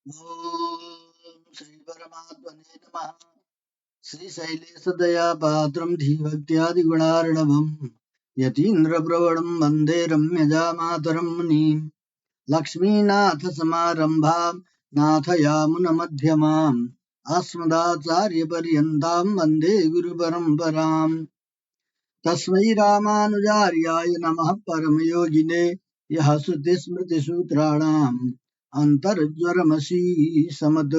ओम श्री परमात्मने नमः। श्रीशैलेशदयापात्रं धीभक्त्यादिगुणार्णवं यतीन्द्रप्रवणं वन्दे रम्यजामातरं मुनिम्। लक्ष्मीनाथसमारम्भां नाथयामुनमध्यमाम् अस्मदाचार्यपर्यन्तां वन्दे गुरुपरम्पराम्। तस्मै रामानुजार्याय नमः परमयोगिने यः श्रुतिस्मृतिसूत्राणाम् अन्तर्ज्वरमसीसमत्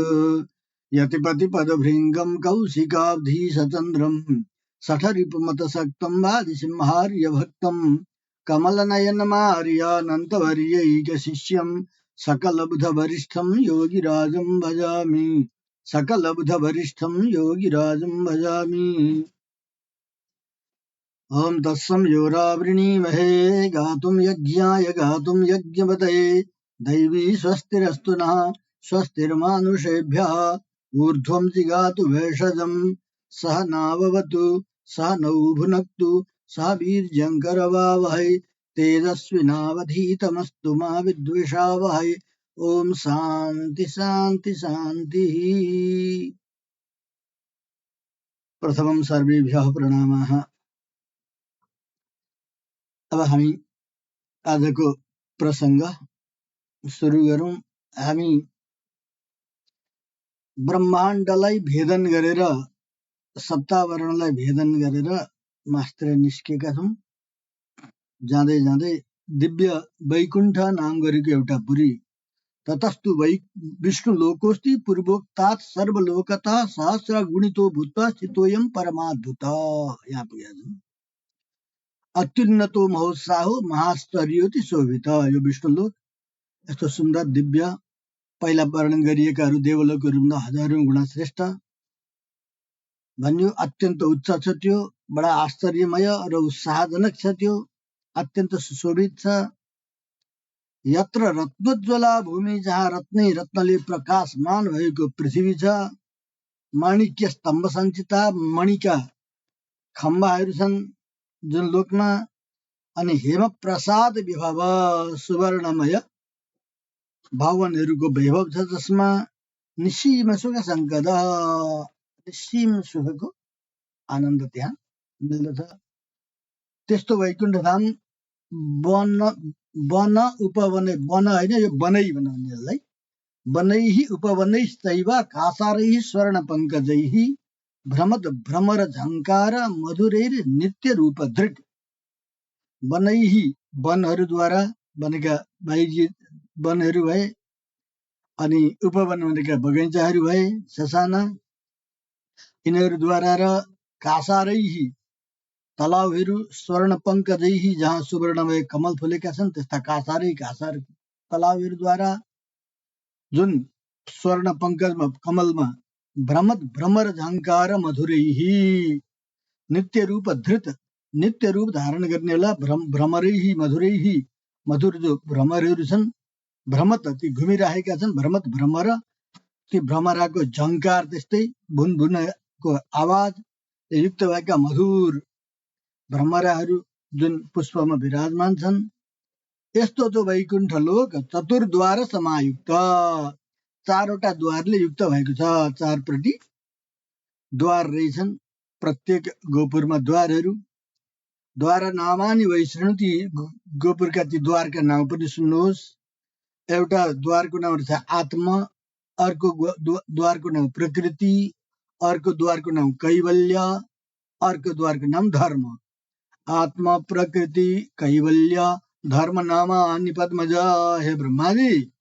यतिपतिपदभृङ्गम् कौशिकाब्धीशचन्द्रम् शठरिपुमतसक्तम् वादिसिंहार्यभक्तम् कमलनयनमार्यानन्तवर्यैकशिष्यम् सकलबुधवरिष्ठम् योगिराजम् भजामि। सकलबुधवरिष्ठम् योगिराजम् भजामि। ॐ तत्सं योरावृणीमहे गातुं यज्ञाय गातुं यज्ञपतये दैवी स्वस्तिरस्तु नः स्वस्तिर्मानुषेभ्यः ऊर्ध्वं जिगातु भेषजम् सह नाववतु सह नौ भुनक्तु सह वीर्यङ्करवावहै तेजस्विनावधीतमस्तु मा विद्विषावहै। ॐ शान्ति शान्ति शान्तिः। प्रथमं सर्वेभ्यः प्रणामः। अब हामी आजको प्रसंग सुरु गरौँ। हामी ब्रह्माण्डलाई भेदन गरेर सप्तावरणलाई भेदन गरेर मास्टर निस्केका छौं। जाँदै जाँदै दिव्य वैकुण्ठ नाम गरेको एउटा पुरी ततस्तु विष्णु लोकोस्ति पूर्वोक्तात् सर्वलोकतः सहस्र गुणितो भूत्वा स्थितोऽयं परमाद्भुत। यहाँ पुगेका छौं। अत्युन्नतो महोत्साहो महाश्चर्योति शोभित। यो विष्णुलोक यस्तो सुन्दर दिव्य पहिला वर्णन गरिएकाहरू देवलोकहरूभन्दा हजारौं गुणा श्रेष्ठ भन्यो। अत्यन्त उच्च छ त्यो, बडा आश्चर्यमय र उत्साहजनक छ त्यो, अत्यन्त सुशोभित छ। यत्र रत्नोज्वला भूमि, जहाँ रत्नै रत्नले प्रकाशमान भएको पृथ्वी छ। माणिक्य स्तम्भ सञ्चिता, मणिका खम्बाहरू छन् जुन लोकमा। अनि हेम प्रसाद विभव, सुवर्णमय भवनहरूको वैभव छ जसमा। निसीम सुख संकद, निसीम सुखको आनन्द त्यहाँ मिल्दछ। त्यस्तो वैकुण्ठ धाम वन उपवनै, वन होइन यो वनै बनाउने यसलाई। वनैः उपवनैश्चैव कासारैः स्वर्ण पङ्कजैः भ्रमद भ्रमर झङ्कार मधुरैर नित्य रूप धृट। वनैः वनहरूद्वारा बनेका बाहिरी वनहरू भए, अनि उपवन भनेका बगैँचाहरू भए ससाना, यिनीहरूद्वारा र कासारैः तलाउहरू स्वर्ण पङ्कजैः, जहाँ सुवर्णमय कमल फुलेका छन् त्यस्ता कासारै कासार तलाउहरूद्वारा जुन स्वर्ण पङ्कजमा कमलमा भ्रमद भ्रमर झङ्कार मधुरैः नित्य रूप धृत, नित्य रूप धारण गर्नेवाला भ्रमरैः मधुरैः, मधुर जो भ्रमरहरू छन्, भ्रमत ती घुमिरहेका छन्, भ्रमत भ्रमर ती भ्रमराको झङ्कार त्यस्तै भुनभुनको आवाज युक्त भएका मधुर भ्रमराहरू जुन पुष्पमा विराजमान छन्। यस्तो जो वैकुण्ठ लोक चतुर्द्वार समायुक्त, चारवटा द्वारले युक्त भएको छ। चारपट्टि द्वार रहेछन्, प्रत्येक गोपुरमा द्वारहरू। द्वार नामानि वैष्णु, ती गोपुरका ती द्वारका नाम पनि सुन्नुहोस्। एउटा द्वारको नाम रहेछ आत्मा, अर्को द्वारको नाम प्रकृति, अर्को द्वारको नाम कैवल्य, अर्को द्वारको नाम धर्म। आत्मा प्रकृति कैवल्य धर्म नामानि पद्मज। हे ब्रह्माजी,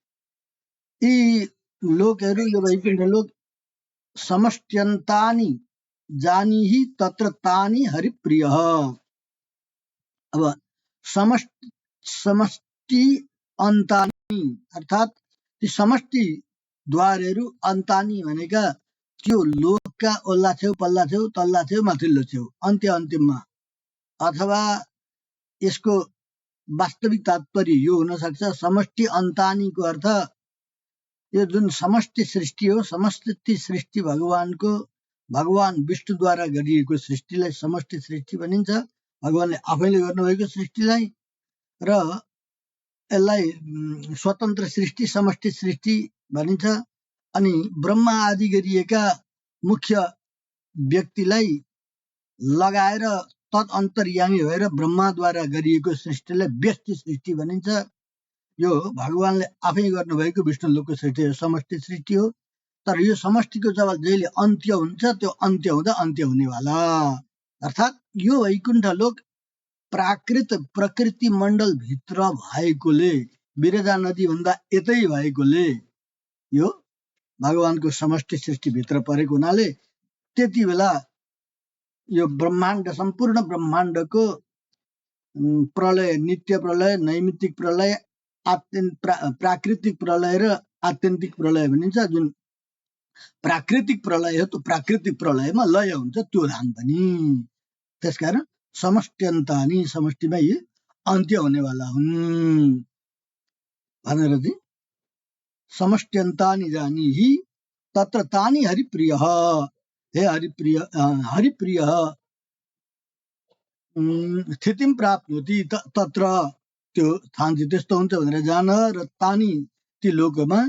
यी लोकहरू, यो वैकुण्ठ लोक समष्ट्यन्तानि जानीहि तत्र तानि हरिप्रिय। अब समष्टि अन्तानि अर्थात् ती समष्टि द्वारहरू, अन्तानि भनेका त्यो लोकका ओल्ला छेउ पल्ला छेउ तल्ला छेउ माथिल्लो छेउ अन्त्य अन्तिममा। अथवा यसको वास्तविक तात्पर्य यो हुन सक्छ, समष्टि अन्तानिको अर्थ यो जुन समष्टि सृष्टि हो, समष्टि सृष्टि भगवानको, भगवान विष्णुद्वारा गरिएको सृष्टिलाई समष्टि सृष्टि भनिन्छ। भगवानले आफैले गर्नुभएको सृष्टिलाई, र यसलाई स्वतन्त्र सृष्टि समष्टि सृष्टि भनिन्छ। अनि ब्रह्मा आदि गरिएका मुख्य व्यक्तिलाई लगाएर तत् अन्तर्यामी भएर ब्रह्माद्वारा गरिएको सृष्टिलाई व्यष्टि सृष्टि भनिन्छ। यो भगवानले आफै गर्नुभएको विष्णु लोकको सृष्टि हो, समष्टि सृष्टि हो। तर यो समष्टिको जब जहिले अन्त्य हुन्छ त्यो अन्त्य हुँदा अन्त्य हुनेवाला, अर्थात् यो वैकुण्ठ लोक प्राकृत प्रकृति मण्डल भित्र भएकोले, विरजा नदी भन्दा यतै भएकोले यो भगवानको समष्टि सृष्टिभित्र परेको हुनाले त्यति बेला यो ब्रह्माण्ड, सम्पूर्ण ब्रह्माण्डको प्रलय, नित्य प्रलय, नैमित्तिक प्रलय, प्राकृतिक प्रलय र आत्यन्तिक प्रलय भनिन्छ। जुन प्राकृतिक प्रलय हो त्यो प्राकृतिक प्रलयमा लय हुन्छ त्यो धाम पनि। त्यसकारण समष्ट्यन्तानि, समष्टिमा यी अन्त्य हुनेवाला हुन् भनेर चाहिँ समष्ट्यन्तानि जानीहि तत्र तानि हरिप्रिय, हे हरिप्रिय, हरिप्रिय स्थितिम प्राप्नोति, तत्र त्यो स्थान चाहिँ त्यस्तो हुन्छ भनेर जान। र तानी ती लोकमा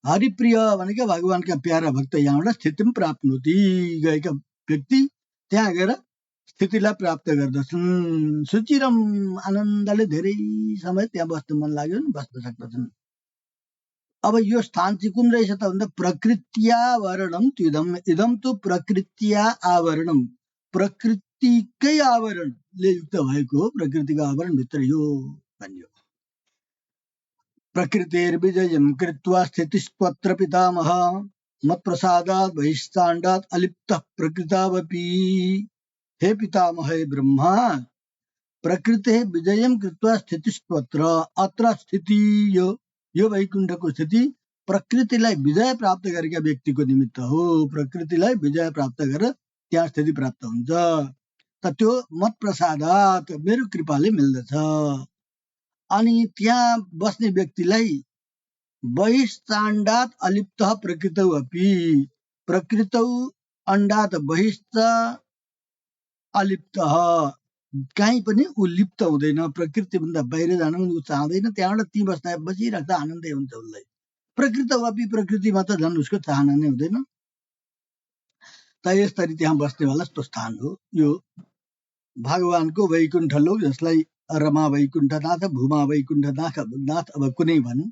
हरिप्रिय भनेको भगवानका प्यारा भक्त यहाँबाट स्थितिम प्राप्नोति, गएका व्यक्ति त्यहाँ गएर स्थितिलाई प्राप्त गर्दछन्। सुचिरम, आनन्दले धेरै समय त्यहाँ बस्नु मन लाग्यो भने बस्न सक्दछन्। अब यो स्थान चाहिँ कुन रहेछ त भन्दा प्रकृत्यावरणम त्विदम, इदम तो प्रकृत्या आवरणम, प्रकृतिकै आवरणले युक्त भएको हो, प्रकृतिको आवरणभित्र यो भनियो। प्रकृतिर्विजयं कृत्वा स्थितिस्त्वत्र पितामह, मत्प्रसादात् बहिष्ठाण्डात् अलिप्तः प्रकृतावपि। हे पितामह, हे ब्रह्मा, प्रकृतेः विजयं कृत्वा स्थितिस्त्वत्र, अत्र स्थिति यो वैकुण्ठको स्थिति प्रकृतिलाई विजय प्राप्त गरेका व्यक्तिको निमित्त हो। प्रकृतिलाई विजय प्राप्त गरेर त्यहाँ स्थिति प्राप्त हुन्छ। त त्यो मत प्रसादात, मेरो कृपाले मिल्दछ। अनि त्यहाँ बस्ने व्यक्तिलाई बहिष्ठाण्डात अलिप्त प्रकृतौ अपि, प्रकृतौ अण्डात बहिष्ठ अलिप्त, कहीँ पनि ऊ लिप्त हुँदैन, प्रकृतिभन्दा बाहिर जान पनि ऊ चाहँदैन, त्यहाँबाट ती बसिरहेको आनन्दै हुन्छ उसलाई। प्रकृतौ अपि, प्रकृतिमा त झन् उसको चाहना नै हुँदैन। त यसरी त्यहाँ बस्नेवाला त्यो स्थान हो यो भगवानको वैकुण्ठ लोक, जसलाई रमा वैकुण्ठनाथ, भूमा वैकुण्ठनाथ, अब कुनै भनौँ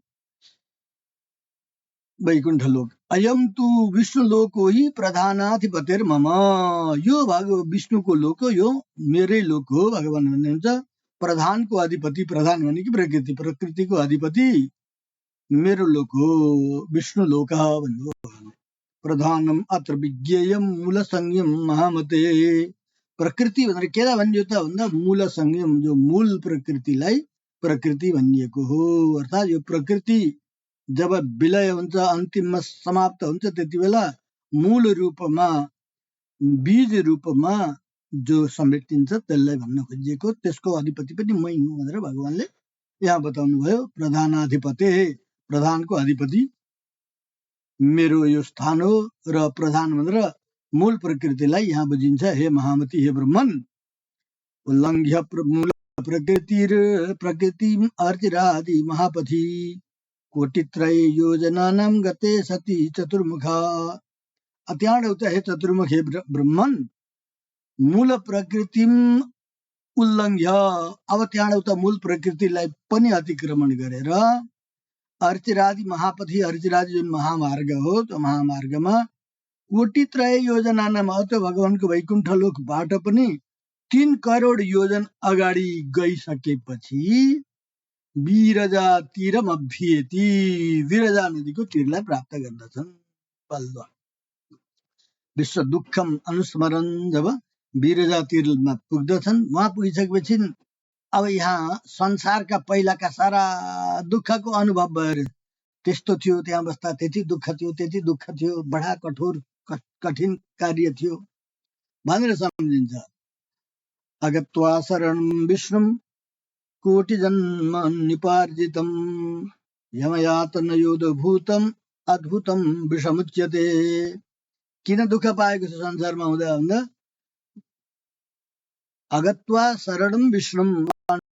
वैकुण्ठ लोक। अयम तु विष्णु लोको हि प्रधानाधिपतिर मम, यो विष्णुको लोक हो, यो मेरै लोक हो। भगवान भन्नुहुन्छ प्रधानको अधिपति, प्रधान भनेको प्रकृति, प्रकृतिको अधिपति मेरो लोक हो, विष्णु लोक भन्नुभयो। प्रधानम अत्र विज्ञेयम मूल संयम महामते, प्रकृति भनेर केलाई भनियो त भन्दा मूल संयम, जो मूल प्रकृतिलाई प्रकृति भनिएको हो। अर्थात् यो प्रकृति जब विलय हुन्छ, अन्तिममा समाप्त हुन्छ, त्यति बेला मूल रूपमा, बीज रूपमा जो समेटिन्छ त्यसलाई भन्न खोजिएको, त्यसको अधिपति पनि मै हुँ भनेर भगवानले यहाँ बताउनु भयो। प्रधानाधिपते, प्रधानको अधिपति मेरो यो स्थान हो। र प्रधान भनेर मूल प्रकृतिलाई यहाँ बुझिन्छ। हे महामती, हे ब्रह्मन, उल्लङ्घ्य मूल प्रकृतिम अर्चिरादि महापथि, कोटित्रय योजनानां गते सती चतुर्मुखा। त्यहाँबाट उता हे चतुर्मुख, हे ब्रह्मन, मूल प्रकृतिम उल्लङ्घ्य, अब त्यहाँबाट उता मूल प्रकृतिलाई पनि अतिक्रमण गरेर अर्चिरादि महापथि, अर्चिरादि जुन महामार्ग हो, त्यो महामार्गमा कोटित्रय योजनानामा, त्यो भगवानको वैकुण्ठ लोकबाट पनि 3 करोड योजन अगाडि गइसकेपछि विरजा तीरम अभियति, विरजा नदीको तीरलाई प्राप्त गर्दछन्। बल्ल विश्व दुःखम अनुस्मरण, जब विरजा तीरमा पुग्दछन्, उहाँ पुगिसकेपछि अब यहाँ संसारका पहिलाका सारा दुःखको अनुभव भयो। त्यस्तो थियो, त्यहाँ बस्दा त्यति दुःख थियो, त्यति दुःख थियो, बडा कठोर कठिन कार्य थियो भनेर सम्झिन्छ। अगत्वा शरणं विष्णुं कोटि जन्म निपार्जितं, यमयातनयोधभूतम् अद्भुतं विषमुच्यते। किन दुःख पाएको छ संसारमा हुँदा भन्दा अगत्वा शरणं विष्णुं,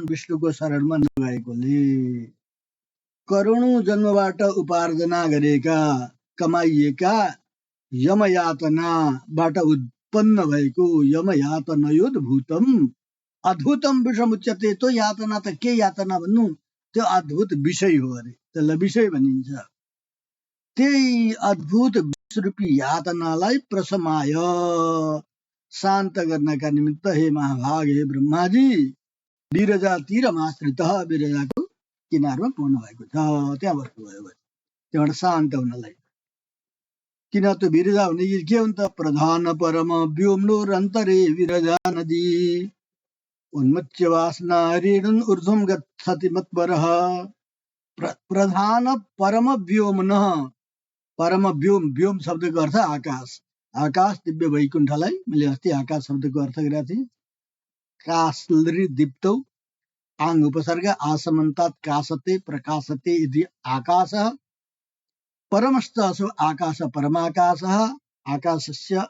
विष्णुको शरणमा नगएकोले, करोडौं जन्मबाट उपार्जना गरेका कमाइएका यमयातनाबाट उत्पन्न भएको यमयातनयोद्भूतम अद्भुतम विषम उच्यते। त्यो यातना त के यातना भन्नु, त्यो अद्भुत विषय हो अरे, त्यसलाई विषय भनिन्छ। त्यही अद्भुत विषरूपी यातनालाई प्रशमाय शान्त गर्नका निमित्त हे महाभाग, हे ब्रह्माजी, विरजा तीरमाश्रित, विरजाको किनारमा पुग्नु भएको छ, त्यहाँ बस्नुभयो। त्यहाँबाट शान्त हुनलाई। किन त्यो विरजा हुने के हो त? प्रधान परम व्योम्नोरन्तरे विरजा नदी उन्मुच्य वासना रेणुन ऊर्ध्वं गच्छति मत्परः। प्रधान परम व्योम्न, परम व्योम, व्योम शब्दको अर्थ आकाश। आकाश दिव्य वैकुण्ठलाई मैले अस्ति आकाश शब्दको अर्थ गरेका थिएँ। काशलरी दीप्तौ आङ उपसर्ग आसमन्तात् काशते प्रकाशते इति आकाशः। परमश्च असो आकाश परमाकाशः। आकाशस्य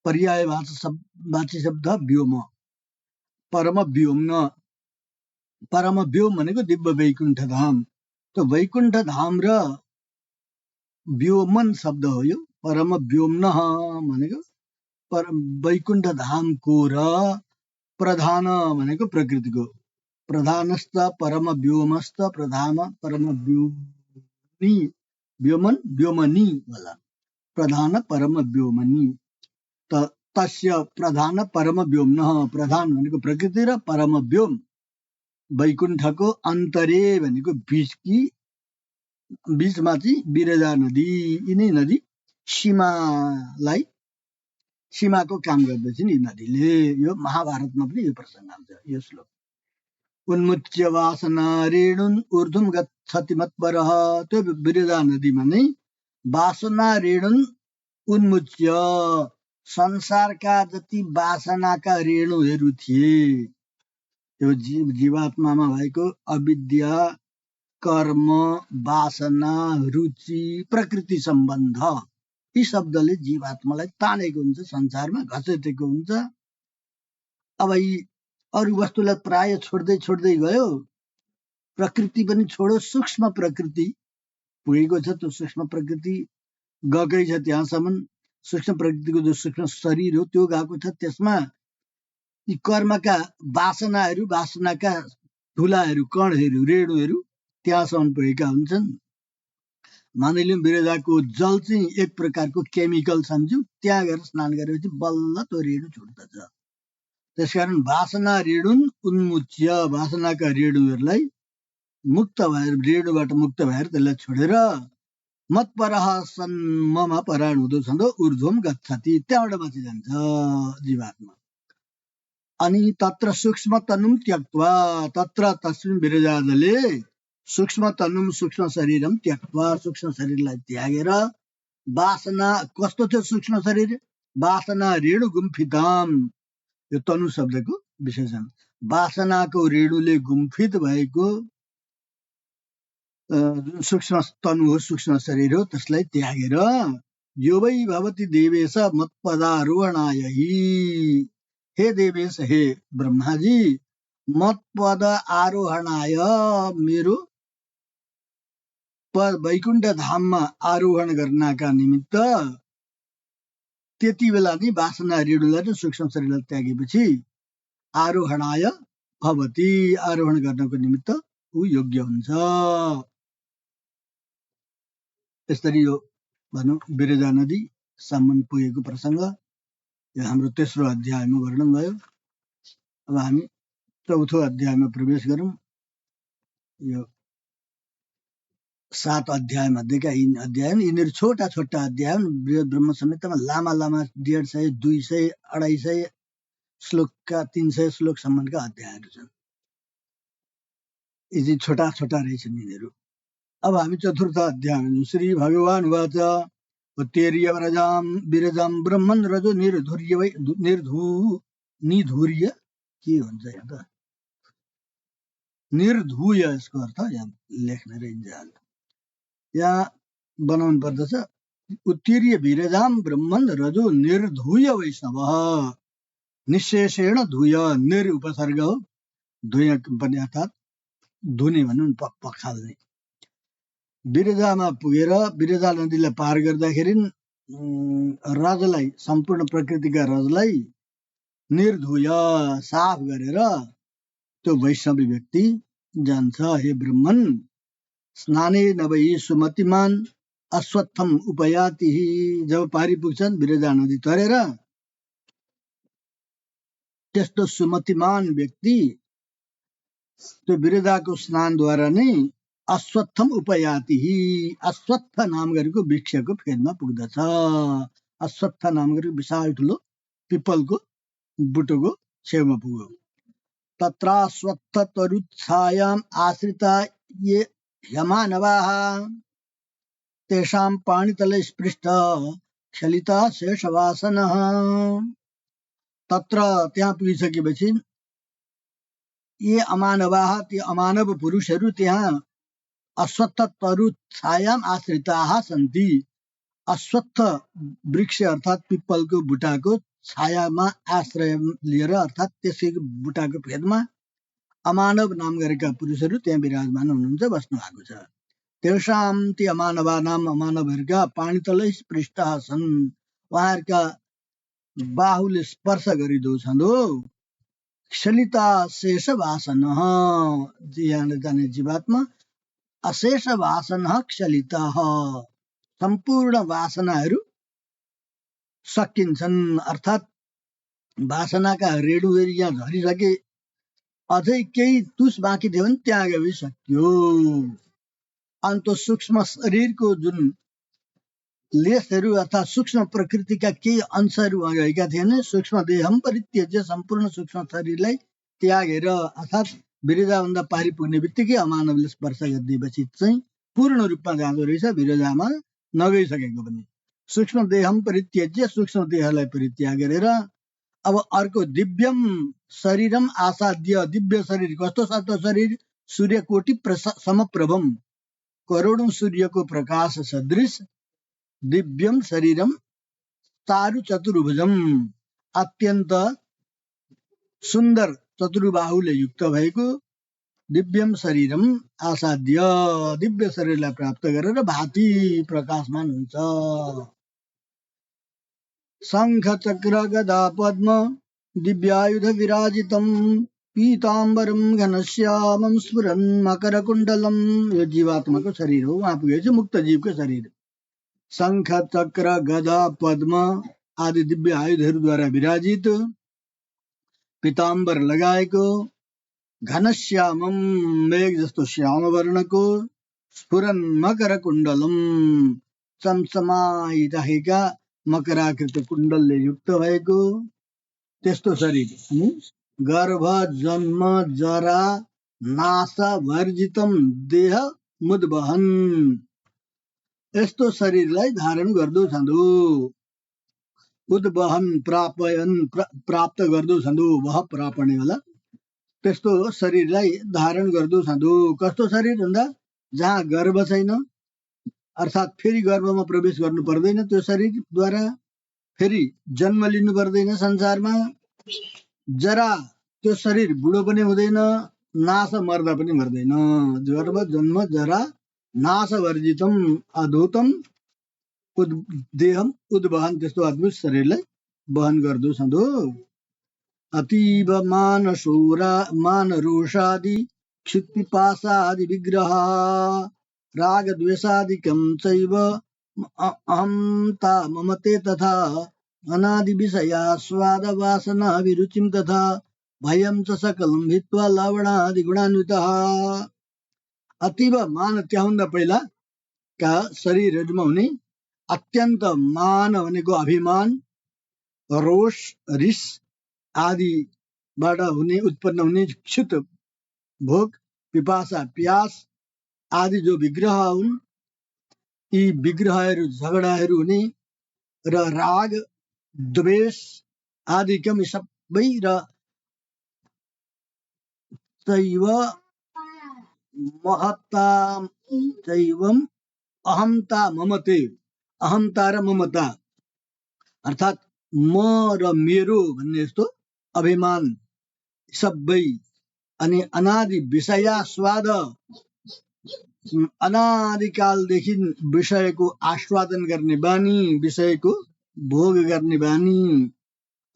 पर्यायवाची शब्द व्योम, परम व्योम्न। परम व्योम भनेको दिव्य वैकुण्ठ धाम। त्यो वैकुण्ठ धाम र व्योमन शब्द हो यो। परम व्योम्न भनेको वैकुण्ठ धामको र प्रधान भनेको प्रकृतिको। प्रधानस्थ परम व्योमस्थ प्रधान परम व्योमनी, व्योमन व्योमनी होला। प्रधान परम व्योमनी। तस्य प्रधान परम व्योम्न, प्रधान भनेको प्रकृति र परम व्योम वैकुण्ठको अन्तरे भनेको बीचमा चाहिँ विरजा नदी। यिनै नदी सीमाको काम गर्दछ नि नदीले। यो महाभारतमा पनि यो प्रसङ्ग आउँछ यो श्लोक। उन्मुच्य वासना रेणुन ऊर्ध्वं गच्छति मत्परः। त्यो विरजा नदीमा नै वासना रेणुन उन्मुच्य, संसारका जति वासनाका रेणुहरू थिए, त्यो जीवात्मामा भएको अविद्या, कर्म, वासना, रुचि, प्रकृति सम्बन्ध, यी शब्दले जीवात्मालाई तानेको हुन्छ, संसारमा घचेटेको हुन्छ। अब यी अरू वस्तुलाई प्राय छोड्दै छोड्दै गयो। प्रकृति पनि छोडो, सूक्ष्म प्रकृति पुगेको छ। त्यो सूक्ष्म प्रकृति गएकै छ त्यहाँसम्म। सूक्ष्म प्रकृतिको जो सूक्ष्म शरीर हो त्यो गएको छ। त्यसमा यी कर्मका वासनाहरू, वासनाका धुलाहरू, कणहरू, रेणुहरू त्यहाँसम्म पुगेका हुन्छन्। मानिलिउँ विरजाको जल चाहिँ एक प्रकारको केमिकल सम्झ्यौँ, त्यहाँ गएर स्नान गरेपछि बल्ल त्यो रेणु छुट्दछ। त्यसकारण वासना रेणुन उन्मुच्य, वासनाका रेणुहरूलाई मुक्त भएर, रेणुबाट मुक्त भएर त्यसलाई छोडेर मत्परः सन्, ममा परायण हुँदो छँदो ऊर्ध्वं गच्छति, त्यहाँबाट माथि जान्छ जीवात्मा। अनि तत्र सूक्ष्म तनुम त्यक्त्वा, तत्र तस्मिन् विरजाजले सूक्ष्म तनुम, सूक्ष्म शरीरम त्यक्त्वा, सूक्ष्म शरीरलाई त्यागेर वासना, कस्तो थियो सूक्ष्म शरीर? वासना रेणु गुम्फिताम, यो तनु शब्दको विशेषण। वासनाको रेणुले गुम्फित भएको सूक्ष्म तनु हो, सूक्ष्म शरीर हो, त्यसलाई त्यागेर यो वै भवति देवेश मत्पदारोहणाय हि, हे देवेश, हे ब्रह्माजी, मत्पद आरोहणाय, मेरो वैकुण्ठ धाममा आरोहण गर्नका निमित्त त्यति बेला नै वासना रेणुलाई सूक्ष्म शरीरलाई त्यागेपछि आरोहणाय भवति, आरोहण गर्नको निमित्त ऊ योग्य हुन्छ। यसरी यो भनौँ विरजा नदी सम्म पुगेको प्रसङ्ग यो हाम्रो तेस्रो अध्यायमा वर्णन भयो। अब हामी चौथो अध्यायमा प्रवेश गरौँ। यो 7 अध्याय मध्येका यी अध्याय, यिनीहरू छोटा छोटा अध्याय हुन्। बृहद् ब्रह्म संहितामा लामा लामा 150, 200, 250 श्लोकका 300 श्लोकसम्मका अध्यायहरू छन्। यी चाहिँ छोटा छोटा रहेछन् यिनीहरू। अब हामी चतुर्थ अध्याय श्री भगवान वाच उत्तीर्य विरजाम ब्रह्मन् रजो निर्धुर्य वै निधुर्य के हुन्छ यहाँ त निर्धूय, यसको अर्थ यहाँ लेख्न रहन्छ। यहाँ बनाउनु पर्दछ उत्तीर्य विरजाम ब्रह्मन् रजो निर्धूय वैष्णव, निशेषेण धूय, निर उपसर्ग हो, धुय पनि अर्थात् धुने भनौँ पखाल्ने। विरजामा पुगेर विरजा नदीलाई पार गर्दाखेरि रजलाई सम्पूर्ण प्रकृतिका रजलाई निर्धुय साफ गरेर त्यो वैष्णवी व्यक्ति जान्छ। हे ब्रह्मन स्नाने नभई सुमतिमान अश्वत्थम उपयाति। जब पारी पुग्छन् विरजा नदी तरेर त्यस्तो सुमतिमान व्यक्ति त्यो विरजाको स्नानद्वारा नै अश्वत्थम उपयाति, अश्वत्थ नाम गरेको वृक्षको फेदमा पुग्दछ। अश्वत्थ नाम गरेको विशाल ठुलो पिपलको बुटोको छेउमा पुग्यो। तत्राश्वत्थ तरुच्छायाम आश्रिता ये यमानवाः तेषां पाणितले स्पृष्ट क्षलिता शेषवासनः। तत्र त्यहाँ पुगिसकेपछि ये अमानवाः ती अमानव पुरुषहरू त्यहाँ अश्वत्थ तरु छायाम आश्रिताः सन्ति। अश्वत्थ वृक्ष अर्थात् पिप्पलको बुटाको छायामा आश्रय लिएर अर्थात् त्यसैको बुटाको फेदमा अमानव नाम गरेका पुरुषहरू त्यहाँ विराजमान हुनुहुन्छ, बस्नु भएको छ। तेषां ती अमानवा नाम अमानवहरूका पाणितलै स्पृष्टाः छन्, उहाँहरूका बाहुले स्पर्श गरिदउँछन्। क्षलिता शेष वासन, यहाँ जाने जीवात्मा अशेष वासन क्षलिता, सम्पूर्ण वासनाहरू सकिन्छन्। अर्थात् वासनाका रेणुहरू यहाँ झरिसके, अझै केही तुस बाँकी थियो भने त्यहाँ गए सक्यो। अन्त सूक्ष्म शरीरको जुन लेसहरू अर्थात् सूक्ष्म प्रकृतिका केही अंशहरू गएका थिएन। सूक्ष्म देहम परित्यज्य, सम्पूर्ण सूक्ष्म शरीरलाई त्यागेर अर्थात् विरजाभन्दा पारी पुग्ने बित्तिकै अमानवले स्पर्श गरिदिएपछि चाहिँ पूर्ण रूपमा जाँदो रहेछ, विरजामा नगइसकेको पनि। सूक्ष्म देहम परित्यज्य, सूक्ष्म देहलाई परित्याग गरेर अब अर्को दिव्यम शरीरम आसाद्य, दिव्य शरीर कस्तो छ त शरीर? सूर्यकोटि समप्रभम, करोडौं सूर्यको प्रकाश सदृश दिव्यम शरीरम चारु चतुर्भुजम, अत्यन्त सुन्दर चतुर्बाहुले युक्त भएको दिव्यम शरीरम आसाद्य, दिव्य शरीरलाई प्राप्त गरेर भाति प्रकाशमान हुन्छ। शङ्ख चक्र गदा पद्म दिव्यायुध विराजितम पीताम्बरम घनश्यामम स्फुरन् मकर कुण्डलम। यो जीवात्माको शरीर हो, उहाँ पुगेपछि मुक्त जीवको शरीर। शङ्ख चक्र गदा पद्म आदि दिव्य आयुधहरूद्वारा विराजित, पीताम्बर लगाएको, घनश्यामम मेघ जस्तो श्याम वर्णको, स्फुरन् मकर कुण्डलम चम्चमाइरहेका मकराकृत कुण्डलले युक्त भएको त्यस्तो शरीर। गर्भ जन्म जरा नाश वर्जितम देह मुद्वहन, यस्तो शरीरलाई धारण गर्दो छँदो। उद्वहन प्राप्त गर्दो छँदो, वह प्रापणे होला। त्यस्तो शरीरलाई धारण गर्दो छँदो। कस्तो शरीर भन्दा जहाँ गर्भ छैन अर्थात् फेरि गर्भमा प्रवेश गर्नु पर्दैन त्यो शरीरद्वारा, फेरि जन्म लिनु पर्दैन संसारमा, जरा त्यो शरीर बुढो पनि हुँदैन, नाश मर्दा पनि मर्दैन। गर्भ जन्म जरा नाश वर्जितम अधुतम देहम उद्वहन, त्यस्तो अद्भुत शरीरलाई वहन गर्दो छँदो। अतीव मान रोषादि क्षुत्पिपासादि विग्रह राग द्वेषादिकं चैव अहंता ममते तथा अनादि विषया स्वाद वासना विरुचिं तथा भयं च सकलं हित्वा लवणादि गुणान्वितः। अतीव मान, त्योभन्दा पहिला का शरीरहरूमा हुने अत्यन्त मान भनेको अभिमान, रोष रिस आदिबाट हुने उत्पन्न हुने क्षुत भोग, पिपासा प्यास आदि जो विग्रह हुन्, यी विग्रहहरू झगडाहरू हुने र राग द्वेष आदिकम सबै र चैव महत्ता चैवम अहंता ममते, अहंता र ममता अर्थात् म र मेरो भन्ने यस्तो अभिमान सबै, अनि अनादि विषया स्वाद अनादिकालदेखि विषयको आस्वादन गर्ने बानी, विषयको भोग गर्ने बानी,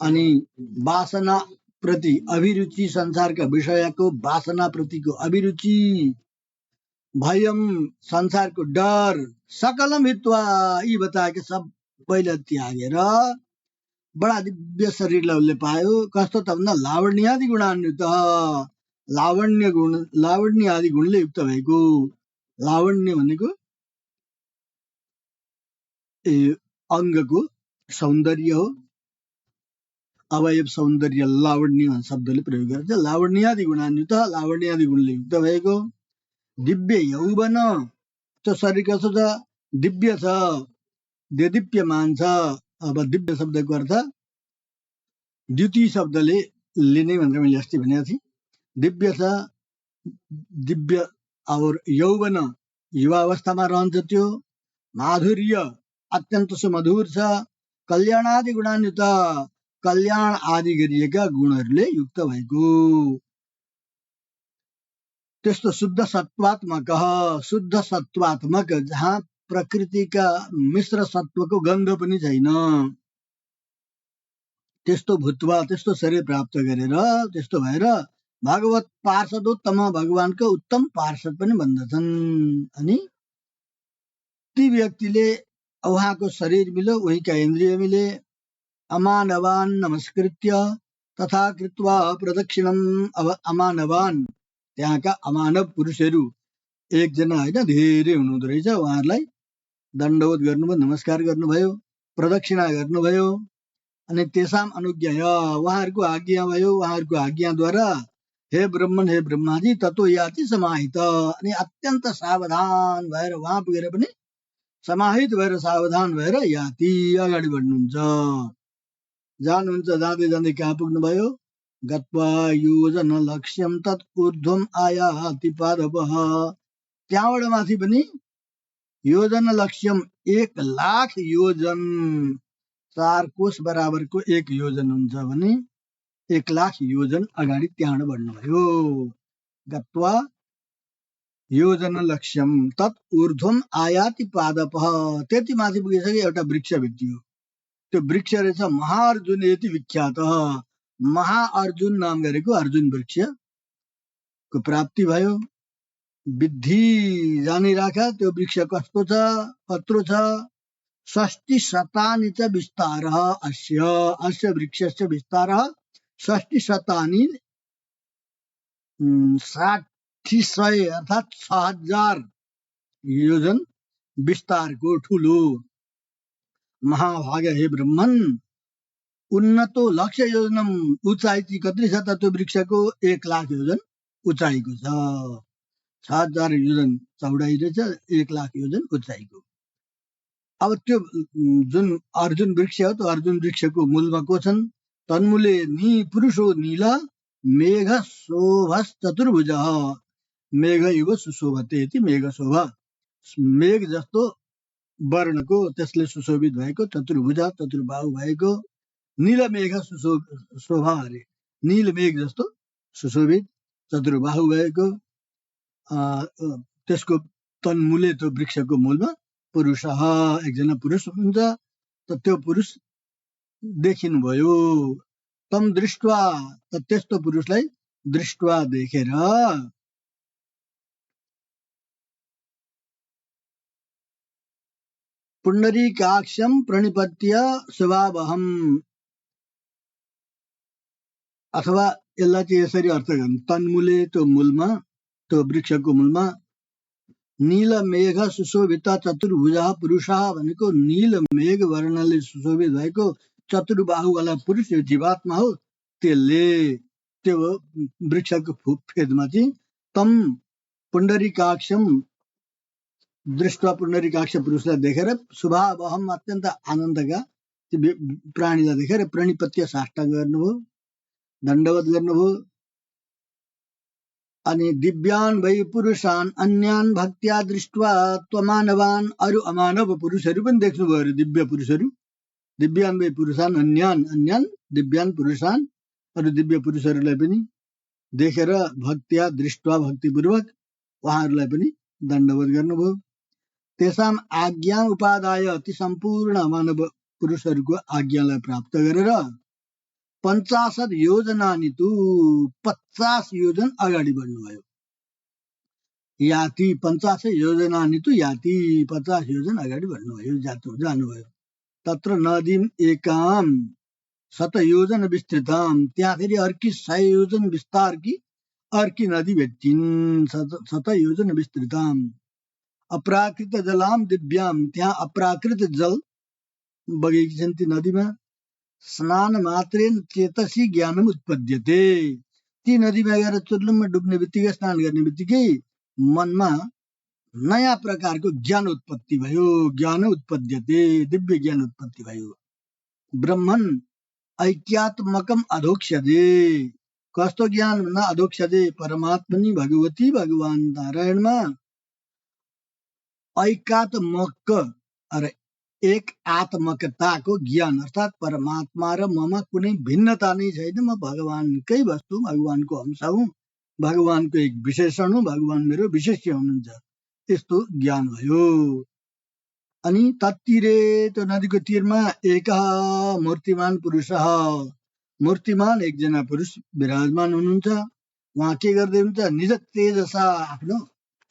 अनि वासना प्रति अभिरुचि, संसारका विषयको वासना प्रतिको अभिरुचि, भयम संसारको डर, सकलम हित्वा यी बताएका सबैलाई त्यागेर बडा दिव्य शरीरलाई उसले पायो। कस्तो त भन्दा लावण्यादि गुणान्वित, लावण्य आदि गुणले युक्त भएको। लावण्य भनेको अङ्गको सौन्दर्य हो, अवयव सौन्दर्य लावण्य शब्दले प्रयोग गर्छ। लावण्यादि गुणान्वित, लावण्यादि गुणले युक्त भएको। दिव्य यौवन, त्यो शरीर कस्तो छ? दिव्य छ, देदीप्यमान छ। अब दिव्य शब्दको अर्थ द्वितीय शब्दले लिने भनेर मैले अस्ति भनेको थिएँ। दिव्य छ, दिव्य और यौवन युवावस्थामा रहन्छ त्यो। माधुर्य अत्यन्त सुमधुर छ। कल्याणादि गुणान्वित, कल्याण आदि गरिएका गुणहरूले युक्त भएको। त्यस्तो शुद्ध सत्वात्मक, शुद्ध सत्वात्मक, जहाँ प्रकृतिका मिश्र सत्वको गन्ध पनि छैन, त्यस्तो भूतवा, त्यस्तो शरीर प्राप्त गरेर, त्यस्तो भएर भगवत पार्षदोत्तम, भगवानको उत्तम पार्षद पनि भन्दछन्। अनि ती व्यक्तिले उहाँको शरीर मिल्यो, उहीका इन्द्रिय मिले, अमानवान नमस्कृत्य तथा कृत्वा प्रदक्षिणम। अब अमानवान, त्यहाँका अमानव पुरुषहरू एकजना होइन, धेरै हुनुहुँदो रहेछ। उहाँहरूलाई दण्डवत गर्नुभयो, नमस्कार गर्नुभयो, प्रदक्षिणा गर्नुभयो। अनि तेसाम अनुज्ञा, उहाँहरूको आज्ञा भयो। उहाँहरूको आज्ञाद्वारा हे ब्रह्मन, हे ब्रह्माजी, तत्व याति समाहित, अनि अत्यन्त सावधान भएर उहाँ पुगेर पनि समाहित भएर सावधान भएर याति अगाडि बढ्नुहुन्छ। जानुहुन्छ, जाँदै जाँदै कहाँ पुग्नुभयो? गत्वा योजन लक्ष्यम तत् ऊर्ध्वम आयाति पादपः, त्यहाँबाट माथि पनि योजन लक्ष्यम 1,00,000 योजन, 4 कोष बराबरको 1 योजन हुन्छ भने 1,00,000 योजन अगाडि त्यहाँबाट बढ्नुभयो। गत्वा योजन लक्ष्यम तत् ऊर्ध्वम आयाति पादपः, त्यति माथि पुगिसके एउटा वृक्ष भेटियो। त्यो वृक्ष रहेछ महाअर्जुन यति विख्यात, महाअर्जुन नाम गरेको अर्जुन वृक्षको प्राप्ति भयो। विद्धि जानिराख, त्यो वृक्ष कस्तो छ, कत्रो छ? 60 शतानि च विस्तारः अस्य वृक्षस्य विस्तारः 60 शतानि, 60 अर्थात् 6000 योजन विस्तारको ठुलो। महाभाग हे ब्रह्मन, उन्नतो लक्ष्य योजनम, उचाइ चाहिँ कति छ त त्यो वृक्षको? 1,00,000 योजन उचाइको छ। 6000 योजन चौडाइ रहेछ, 1,00,000 योजन उचाइको। अब त्यो जुन अर्जुन वृक्ष हो, त्यो अर्जुन वृक्षको मूलमा को छन्? तन्मूले नि पुरुषो नील मेघ शोभस चतुर्भुज, मेघ इव सुशोभते इति मेघ शोभा, मेघ जस्तो वर्णको, त्यसले सुशोभित भएको, चतुर्भुज चतुर्बाहु भएको, नील मेघ शोभा अरे, नील मेघ जस्तो सुशोभित चतुर्बाहु भएको, त्यसको तन्मूले, त्यो वृक्षको मूलमा पुरुष, एकजना पुरुष हुन्छ। त त्यो पुरुष देखिनुभयो। तम दृष्ट्वा, त्यस्तो पुरुषलाई दृष्ट्वा देखेर पुण्डरीकाक्षम प्रणिपत्य शुभावहम, अथवा यसलाई चाहिँ यसरी अर्थ गर्नु, तन्मूले, त्यो मूलमा, त्यो वृक्षको मूलमा, नील मेघ सुशोभित चतुर्भुज पुरुष भनेको नील मेघ वर्णले सुशोभित भएको चतुर्बाहुवाला पुरुष, यो जीवात्मा हो। त्यसले त्यो वृक्षको फेदमा चाहिँ तम पुण्डरीकाक्षम दृष्टवा, पुण्डरीकाक्ष पुरुषलाई देखेर, शुभावहम अत्यन्त आनन्दका प्राणीलाई देखेर प्रणिपत्य साष्टाङ्ग गर्नुभयो, दण्डवत गर्नुभयो। अनि दिव्यान भई पुरुषान अन्यान भक्त्या दृष्ट्वा त्वमानवान, अरु अमानव पुरुषहरू पनि देख्नुभयो अरे, दिव्य पुरुषहरू। दिव्यान भई पुरुषान अन्यान, अन्यान दिव्यान पुरुषान, अरु दिव्य पुरुषहरूलाई पनि देखेर भक्त्या दृष्ट्वा, भक्तिपूर्वक उहाँहरूलाई पनि दण्डवत गर्नुभयो। तेसाम आज्ञा उपादाय ती सम्पूर्ण मानव पुरुषहरूको आज्ञालाई प्राप्त गरेर 50 योजनानि तु 50 योजन अगाडि बढ्नुभयो। याति 50 योजनानि तु याति 50 योजन अगाडि बढ्नुभयो, जानुभयो। तत्र नदीम एकाम 100 योजन विस्तृताम, त्यहाँ फेरि अर्की 100 योजन विस्तारकी अर्की नदी भेटिन्। 100 योजन विस्तृताम अप्राकृत जलाम दिव्याम, त्यहाँ अप्राकृत जल बगेकी छन् ती नदीमा। स्नान मात्रेन चेतसी ज्ञानम उत्पद्यते, ती नदीमा गएर चुर्लुममा डुब्ने बित्तिकै, स्नान गर्ने बित्तिकै मनमा नयाँ प्रकारको ज्ञान उत्पत्ति भयो। ज्ञान उत्पद्यते, दिव्य ज्ञान उत्पत्ति भयो। ब्रह्मन ऐक्यात्मकम अधोक्षजे, कस्तो ज्ञान भन्दा अधोक्षजे परमात्मनी भगवती भगवान नारायणमा ऐकात्मक र एक आत्मकताको ज्ञान, अर्थात् परमात्मा र ममा कुनै भिन्नता नै छैन। म भगवानकै वस्तु, भगवानको अंश हुँ, भगवानको एक विशेषण हुँ, भगवान मेरो विशेष्य हुनुहुन्छ, यस्तो ज्ञान भयो। अनि तत्तिरे, त्यो नदीको तीरमा एक मूर्तिमान पुरुष, मूर्तिमान एकजना पुरुष विराजमान हुनुहुन्छ। उहाँ के गर्दै हुन्छ? निज तेजसा, आफ्नो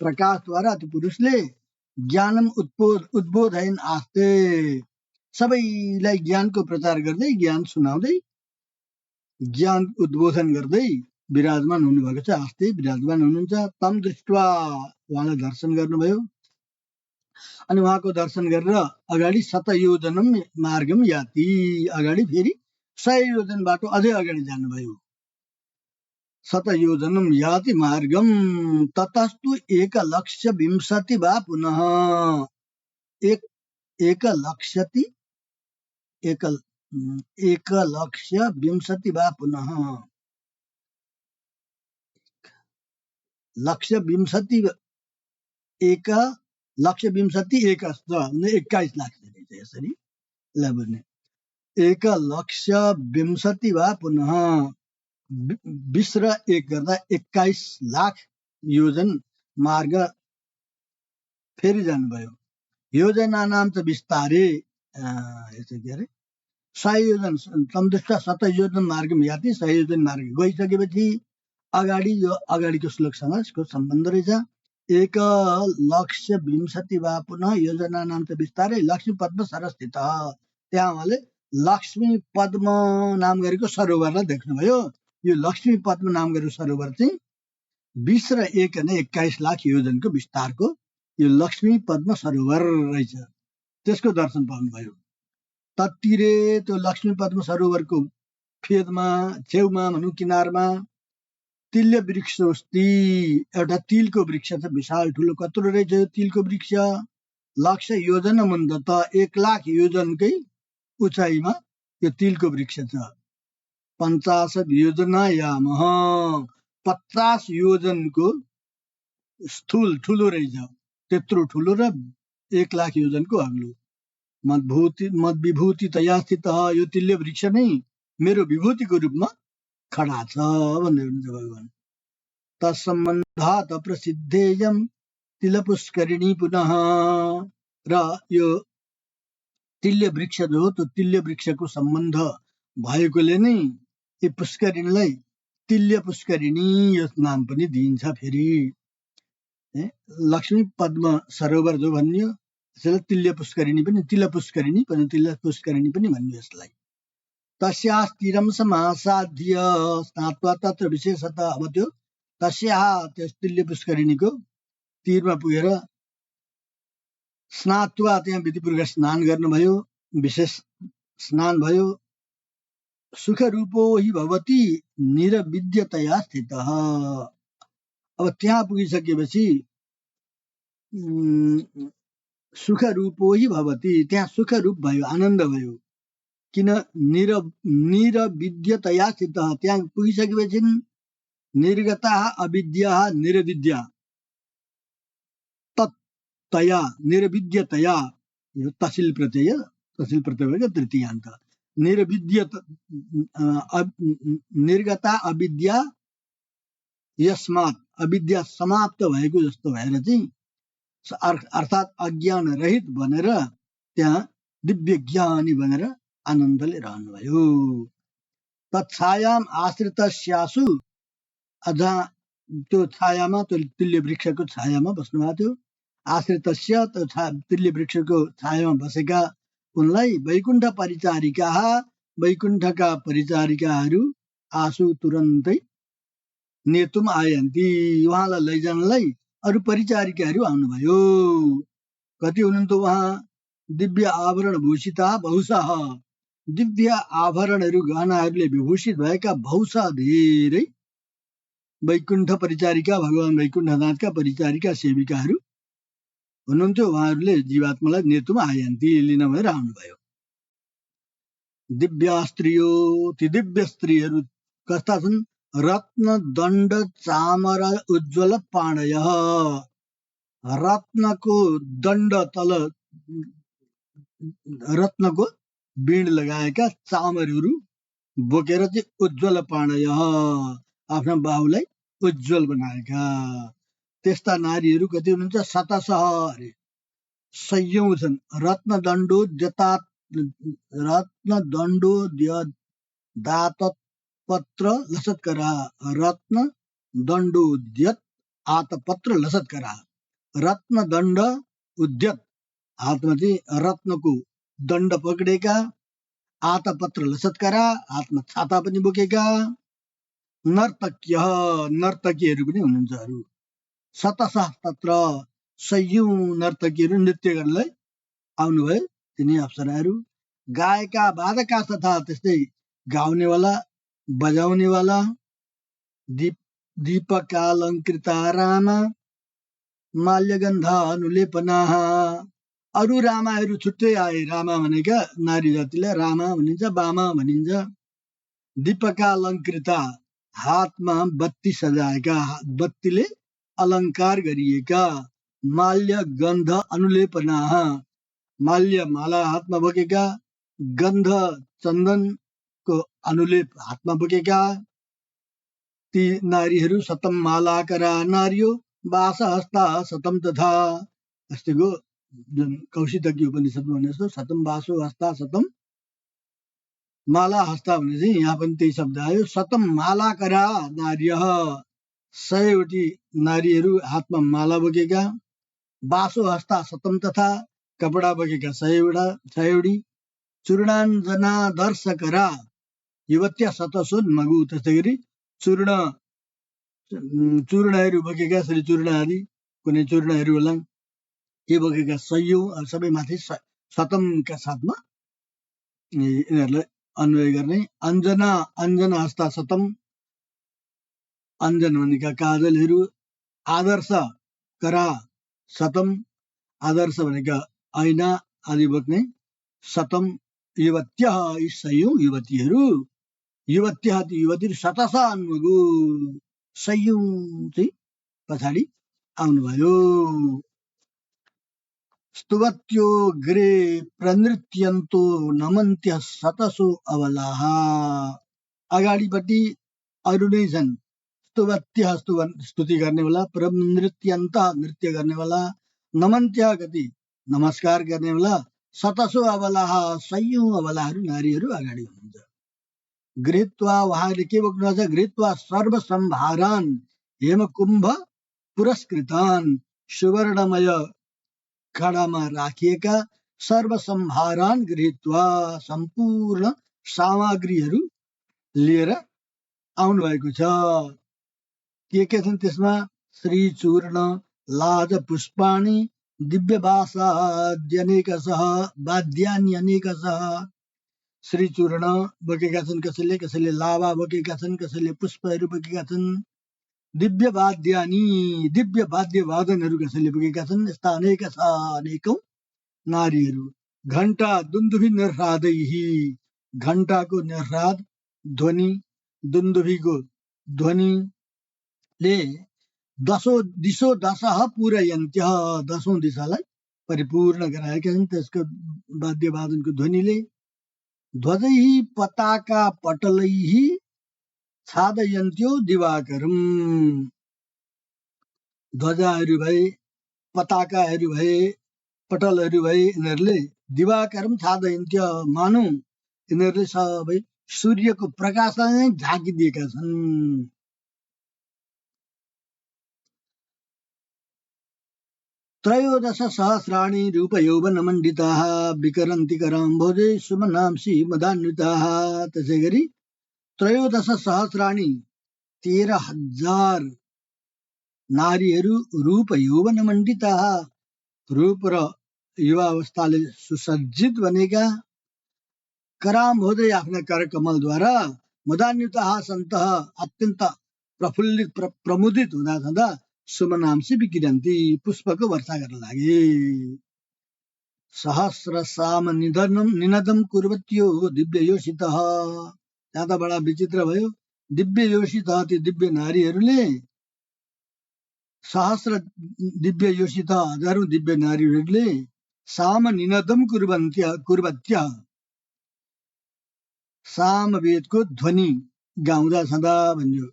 प्रकाशद्वारा त्यो पुरुषले ज्ञानम उद्बोधन आस्ते, सबैलाई ज्ञानको प्रचार गर्दै, ज्ञान सुनाउँदै, ज्ञान उद्बोधन गर्दै विराजमान हुनुभएको छ। आस्ते विराजमान हुनुहुन्छ। तम दृष्ट्वा, उहाँलाई दर्शन गर्नुभयो। अनि उहाँको दर्शन गरेर अगाडि 100 योजनम मार्गम याति, अगाडि फेरि 100 योजन बाटो अझै अगाडि जानुभयो। 100 योजनम याति मार्गम ततस्तु 1,20,000 वा पुनः, 1,20,000 वा पुनः, 1,20,000 एक अस्ति 21 लाख यसरी बुझ्ने। 1,20,000 वा पुनः, 20 र 1 गर्दा 21 लाख योजन मार्ग फेरि जानुभयो। योजना नाम त विस्तारे, यसो के अरे 100 योजन, तमदृष्टा 100 योजन मार्गम याति, 100 योजन मार्ग गइसकेपछि अगाडि, यो अगाडिको श्लोकसँग यसको सम्बन्ध रहेछ। 1,20,000 वा पुनः योजना नाम त विस्तारै लक्ष्मी पद्म सरस्थित, त्यहाँ उहाँले लक्ष्मी पद्म नाम गरेको सरोवरलाई देख्नुभयो। यो लक्ष्मी पद्म नाम गरेको सरोवर चाहिँ 20 र 1 भने 21 लाख योजनको विस्तारको यो लक्ष्मी पद्म सरोवर रहेछ, त्यसको दर्शन पाउनुभयो। तत्तिरे, त्यो लक्ष्मी पद्म सरोवरको फेदमा, छेउमा भनौँ किनारमा तिल्य वृक्ष अस्ति, एउटा तिलको वृक्ष छ, विशाल ठुलो। कत्रो रहेछ यो तिलको वृक्ष? 1,00,000 योजन मुन्द, त 1 लाख योजनकै उचाइमा यो तिलको वृक्ष छ। 50 योजनायामः, 50 योजनको स्थूल ठुलो रहेछ, त्यत्रो ठुलो र 1 लाख योजनको अग्लो। मद विभूति तया स्थित, यो तिल्य वृक्ष नै मेरो विभूतिको रूपमा खडा छ भन्दै हुनुहुन्छ भगवान। तत्सम्बन्धात प्रसिद्धेयम तिल पुष्करिणी पुनः, र यो तिल्य वृक्ष जो हो, त्यो तिल्य वृक्षको सम्बन्ध भएकोले नै यो पुष्करिणीलाई तिल्य पुष्करिणी यो नाम पनि दिइन्छ। फेरि लक्ष्मी पद्म सरोवर जो भनियो, त्यसलाई तिल्य पुष्करिणी पनि, तिल पुष्करिणी पनि, तिल्य पुष्करिणी पनि भनियो यसलाई। तस्यास्तिरम समासाध्य स्नात्वा तत्र विशेषतः, अब त्यो तस्याः, त्यस तिल्य पुष्करिणीको तीरमा पुगेर स्नात्वा, त्यहाँ विधिपूर्वक स्नान गर्नुभयो, विशेष स्नान भयो। सुख रूपो हि भवति निरविद्यतया स्थित, अब त्यहाँ पुगिसकेपछि सुख रूपो हि भवति, त्यहाँ सुख रूप भयो, आनन्द भयो। किन? निरविद्यतया स्थित, त्यहाँ पुगिसकेपछि निर्गता अविद्या निरविद्या तया निरविद्यतया, यो तसिल प्रत्यय भएको तृतीयान्त। निर्गता अविद्या यस्मात्, अविद्या समाप्त भएको जस्तो भएर चाहिँ अर्थात् अज्ञान रहित बनेर त्यहाँ दिव्य ज्ञानी बनेर आनन्दले रहनुभयो। तत्छायाम आश्रितस्यासु, अझ त्यो छायामा, त्यो तुल्य वृक्षको छायामा बस्नुभएको थियो। आश्रितस्य, त्यो तुल्य वृक्षको छायामा बसेका उनलाई वैकुण्ठ परिचारिका, वैकुण्ठका परिचारिकाहरू आसु तुरन्तै नेतुम आयन्ती, उहाँलाई लैजानलाई अरू परिचारिकाहरू आउनुभयो। कति हुनुहुन्थ्यो उहाँ? दिव्य आभरण भूषिता बहुशः, दिव्य आभरणहरू गहनाहरूले विभूषित भएका बहुशः धेरै वैकुण्ठ परिचारिका, भगवान वैकुण्ठनाथका परिचारिका सेविकाहरू हुनुहुन्थ्यो। उहाँहरूले जीवात्मालाई नेतुमा आयन्ती, लिन भएर आउनुभयो। दिव्य स्त्रियो, ती दिव्य स्त्रीहरू कस्ता छन्? रत्न दण्ड चामर उज्ज्वल पाणय, रत्नको दण्ड तल रत्नको बीड लगाएका चामरहरू बोकेर चाहिँ उज्ज्वल पाणय, आफ्ना बाहुलाई उज्ज्वल बनाएका त्यस्ता नारीहरू कति हुनुहुन्छ? शतशः अरे सयौं छन्। रत्न दण्डोद्यत पत्र लसत्करा, रत्न दण्डोद्यत आतपत्र लसत्करा, रत्न दण्ड उद्यत, हातमा चाहिँ रत्नको दण्ड पक्रेका, आतपत्र लसत्करा, हातमा छाता पनि बोकेका नर्तक्य, नर्तकीहरू पनि हुनुहुन्छ अरू। शतशः तत्र सयौं नर्तकीहरू नृत्य गर्नलाई आउनुभयो तिनी अप्सराहरू। गायका वादका तथा त्यस्तै गाउनेवाला बजाउनेवाला, दीपकालङ्कृता रामा माल्यगन्धा अनुलेपना, अरू रामाहरू छुट्टै आए। रामा भनेका नारी जातिलाई रामा भनिन्छ, बामा भनिन्छ। दीपकालङ्कृता, हातमा बत्ती सजाएका, बत्तीले अलङ्कार गरिएका। माल्य गन्ध अनुलेपना, माल्य माला हातमा बोकेका, गन्ध चन्दनको अनुलेप हातमा बोकेका ती नारीहरू। शतम मालाकरा नार्यो बास हस्ता शतम तथा, अस्तिको जुन कौशितकी उपनिषदमा भने जस्तो शतम बासो हस्ता शतम माला हस्ता भने चाहिँ यहाँ पनि त्यही शब्द आयो। शतम मालाकरा नार्य, 100वटी नारीहरू हातमा माला बोकेका। बासो हस्ता शतम तथा, कपडा बोकेका 100वटी। चूर्णाञ्जना दर्शकरा युवत्या शतसोन्मगु, त्यस्तै गरी चूर्णहरू बोकेका, श्री चूर्ण आदि कुनै चूर्णहरू होला यी बोकेका 100, सबै माथि शतमका साथमा यिनीहरूलाई अन्वय गर्ने। अञ्जना, अञ्जन हस्ता शतम, अञ्जन भनेका काजलहरू। आदर्श करा शतम, आदर्श भनेका ऐना आदि बोक्ने शतम। युवत्य, यी 100 युवतीहरू। युवत्य, ती युवतीहरू। शतशः अन्मगु, 100 चाहिँ पछाडि आउनुभयो। स्तुवत्यो ग्रे प्रनृत्यन्तो नमन्त्य शतसो अबलाः, अगाडिपट्टि अरू नै छन्। स्तुवत्य, स्तुति गर्नेवाला, प्रनृत्यन्त नृत्य गर्नेवाला, नमन्त्य कति नमस्कार गर्नेवाला, शतसो अबलाः 100 अबलाहरू नारीहरू अगाडि हुनुहुन्छ। गृहीत्वा, उहाँले के बोक्नुहुन्छ? गृहीत्वा सर्वसम्भारान हेमकुम्भ पुरस्कृतान, सुवर्णमय खडामा राखिएका सर्वसम्भारान गृहीत्वा, सम्पूर्ण सामग्रीहरू लिएर आउनुभएको छ। के छन् त्यसमा? श्री चूर्ण लाज पुष्पाणि दिव्य वाद्यान्यनेकशः, श्री चूर्ण बोकेका छन् कसैले, कसैले लाभा बोकेका छन्, कसैले पुष्पहरू बोकेका छन्। दिव्य वाद्यानि, दिव्य वाद्य वादनहरू कसैले बोकेका छन्। यस्ता अनेकौं नारीहरू। घण्टा दुन्दुभि निर्ह्रादैहि, घण्टाको निर्ह्राद ध्वनि, दुन्दुभिको ध्वनिले दिशो दशः पूरयन्त्य, 10औं दिशालाई परिपूर्ण गराएका छन् त्यसको वाद्यवादनको ध्वनिले। ध्वजैहि पताका पटलैहि छादयन्त्यो दिवाकरम, ध्वजाहरू भए पताकाहरू भए, पटलहरू भए, यिनीहरूले दिवाकरम छादयन्त्य, मानौ यिनीहरूले सबै सूर्यको प्रकाशलाई नै ढाकिदिएका छन्। त्रयोदश सहस्राणि रूपयौवनमण्डिताः विकरन्ति कराम्भोजे सुमनांसि मदान्विताः। त्यसै गरी त्रयोदश सहस्राणि 13,000 नारीहरू रूप यौवनमण्डिताः, रूप र युवावस्थाले सुसज्जित बनेका, कराम्भोजे आफ्ना करकमलद्वारा, मदान्विताः सन्तः अत्यन्त प्रफुल्लित प्रमुदित हुँदा छँदा सुमनांसी विकिरन्ती पुष्पको वर्षा गर्न लागे। सहस्रसाम निनदम कुर्वत्यो दिव्ययोषितः। त्यहाँ त बडा विचित्र भयो। दिव्ययोषितः, ती दिव्य नारीहरूले, सहस्र दिव्ययोषितः, हजारौं दिव्य नारीहरूले साम निनदम कुर्वत्य, सामवेदको ध्वनि गाउँदा छँदा भन्यो।